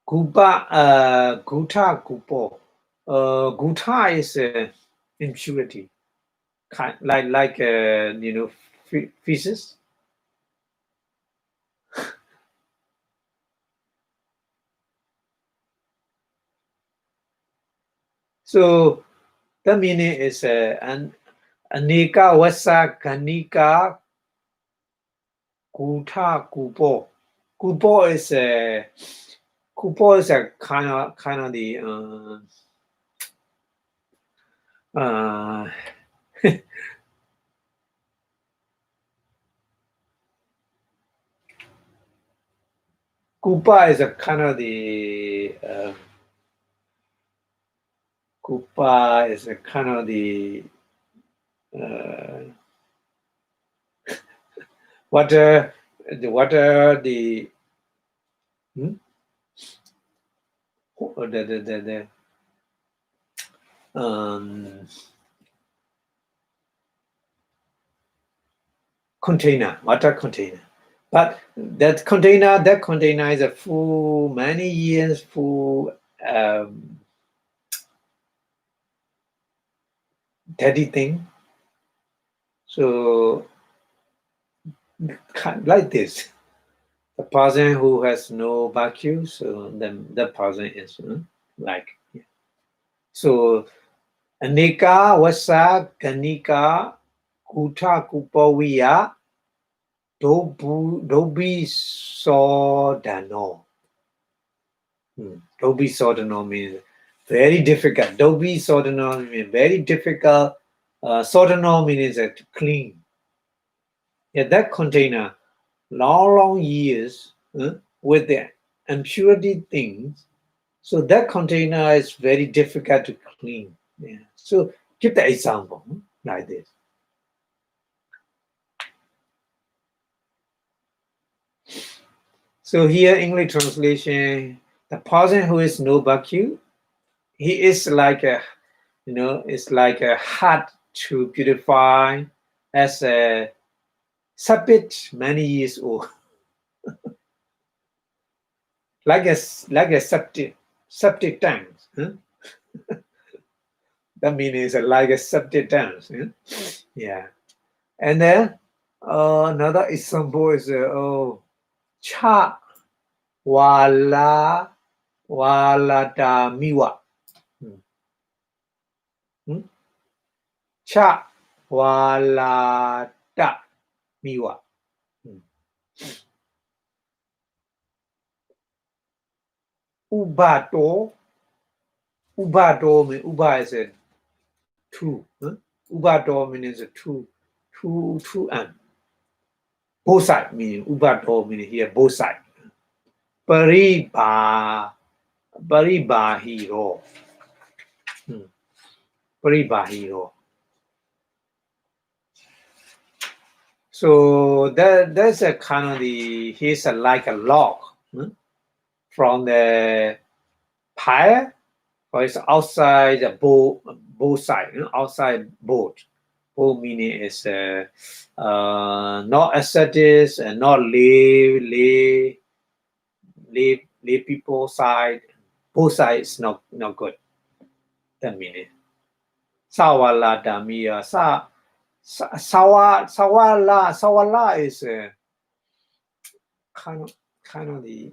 Guta Gupo. Guta is impurity, like feces. So the meaning is Anika Wasa Kanika Guta Gupo. Gupo is a kind of the Kupa is a kind of the Kupa is a kind of the water the container, water container. But that container is a full many years full dirty thing. So like this, the person who has no vacuum, so then the person is like. Yeah. So Anika Wasa Kanika Kuta Kupawiya Dobi Sodano. Dobi Sodano means very difficult. Dobi Sodano means very difficult. Sodano means to clean. Yeah, that container, long years, with the impurity things, so that container is very difficult to clean. Yeah. So give the example like this. So here English translation, the person who is no barbecue, he is like a, it's like a hard to purify as a septic many years old. like a septic tank. Huh? That means it's like a septic tank. Yeah. And then another example is cha wala da miwa. Cha wala da miwa. Ubato means uba is a two. Ubato means a two and both side meaning ubato meaning here both side. Paribahiro. Paribahiro. So that's a kind of he's like a log from the pyre, or it's outside the boat side, outside boat. Boat meaning is not ascetics and not lay people side. Both sides not good. That meaning. Sawala damia sawala is kind of the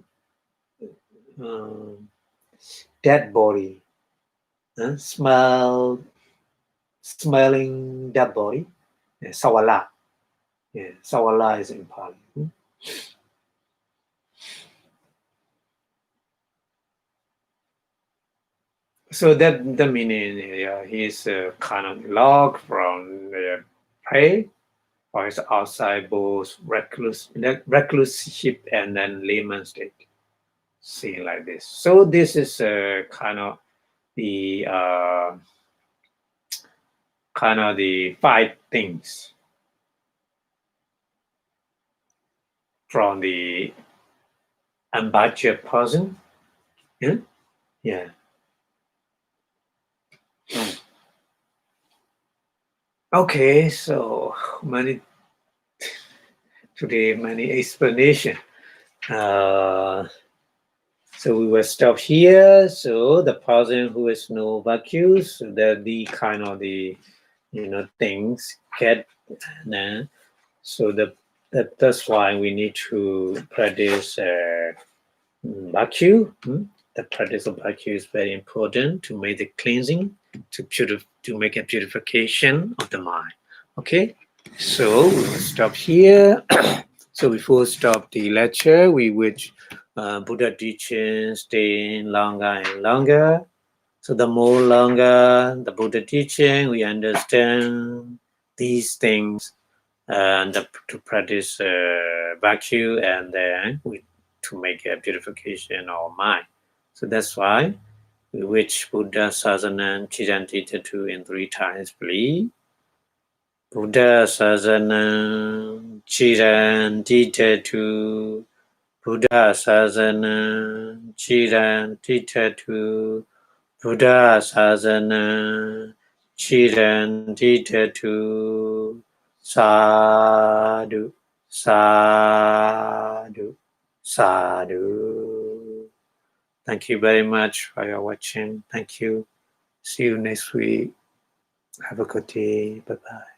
dead body, smelling dead body. Sawala. Yeah, sawala is in Pali. So that meaning he's kind of log from the prey, or is outside both recluseship and then layman state. See like this. So this is kind of the 5 things from the embodied person. Yeah. Okay, so many explanation. So we will stop here. So the person who is no vacuum, so that the kind of the things get. So that's why we need to practice vacuum. The practice of vacuum is very important to make the cleansing, to make a purification of the mind. Okay, so we will stop here. So before stop the lecture, we wish Buddha teaching stay longer and longer. So the more longer the Buddha teaching, we understand these things and to practice vacuum and then to make a purification of mind. So that's why we wish Buddha Sasanam Chidantita 2 in 3 times, please. Buddha Sasanam Chidantita 2. Buddha Sasanam Chidantita 2. Buddha Sasanam Chidantita 2. Sadhu, sadhu, sadhu. Thank you very much for your watching. Thank you. See you next week. Have a good day. Bye-bye.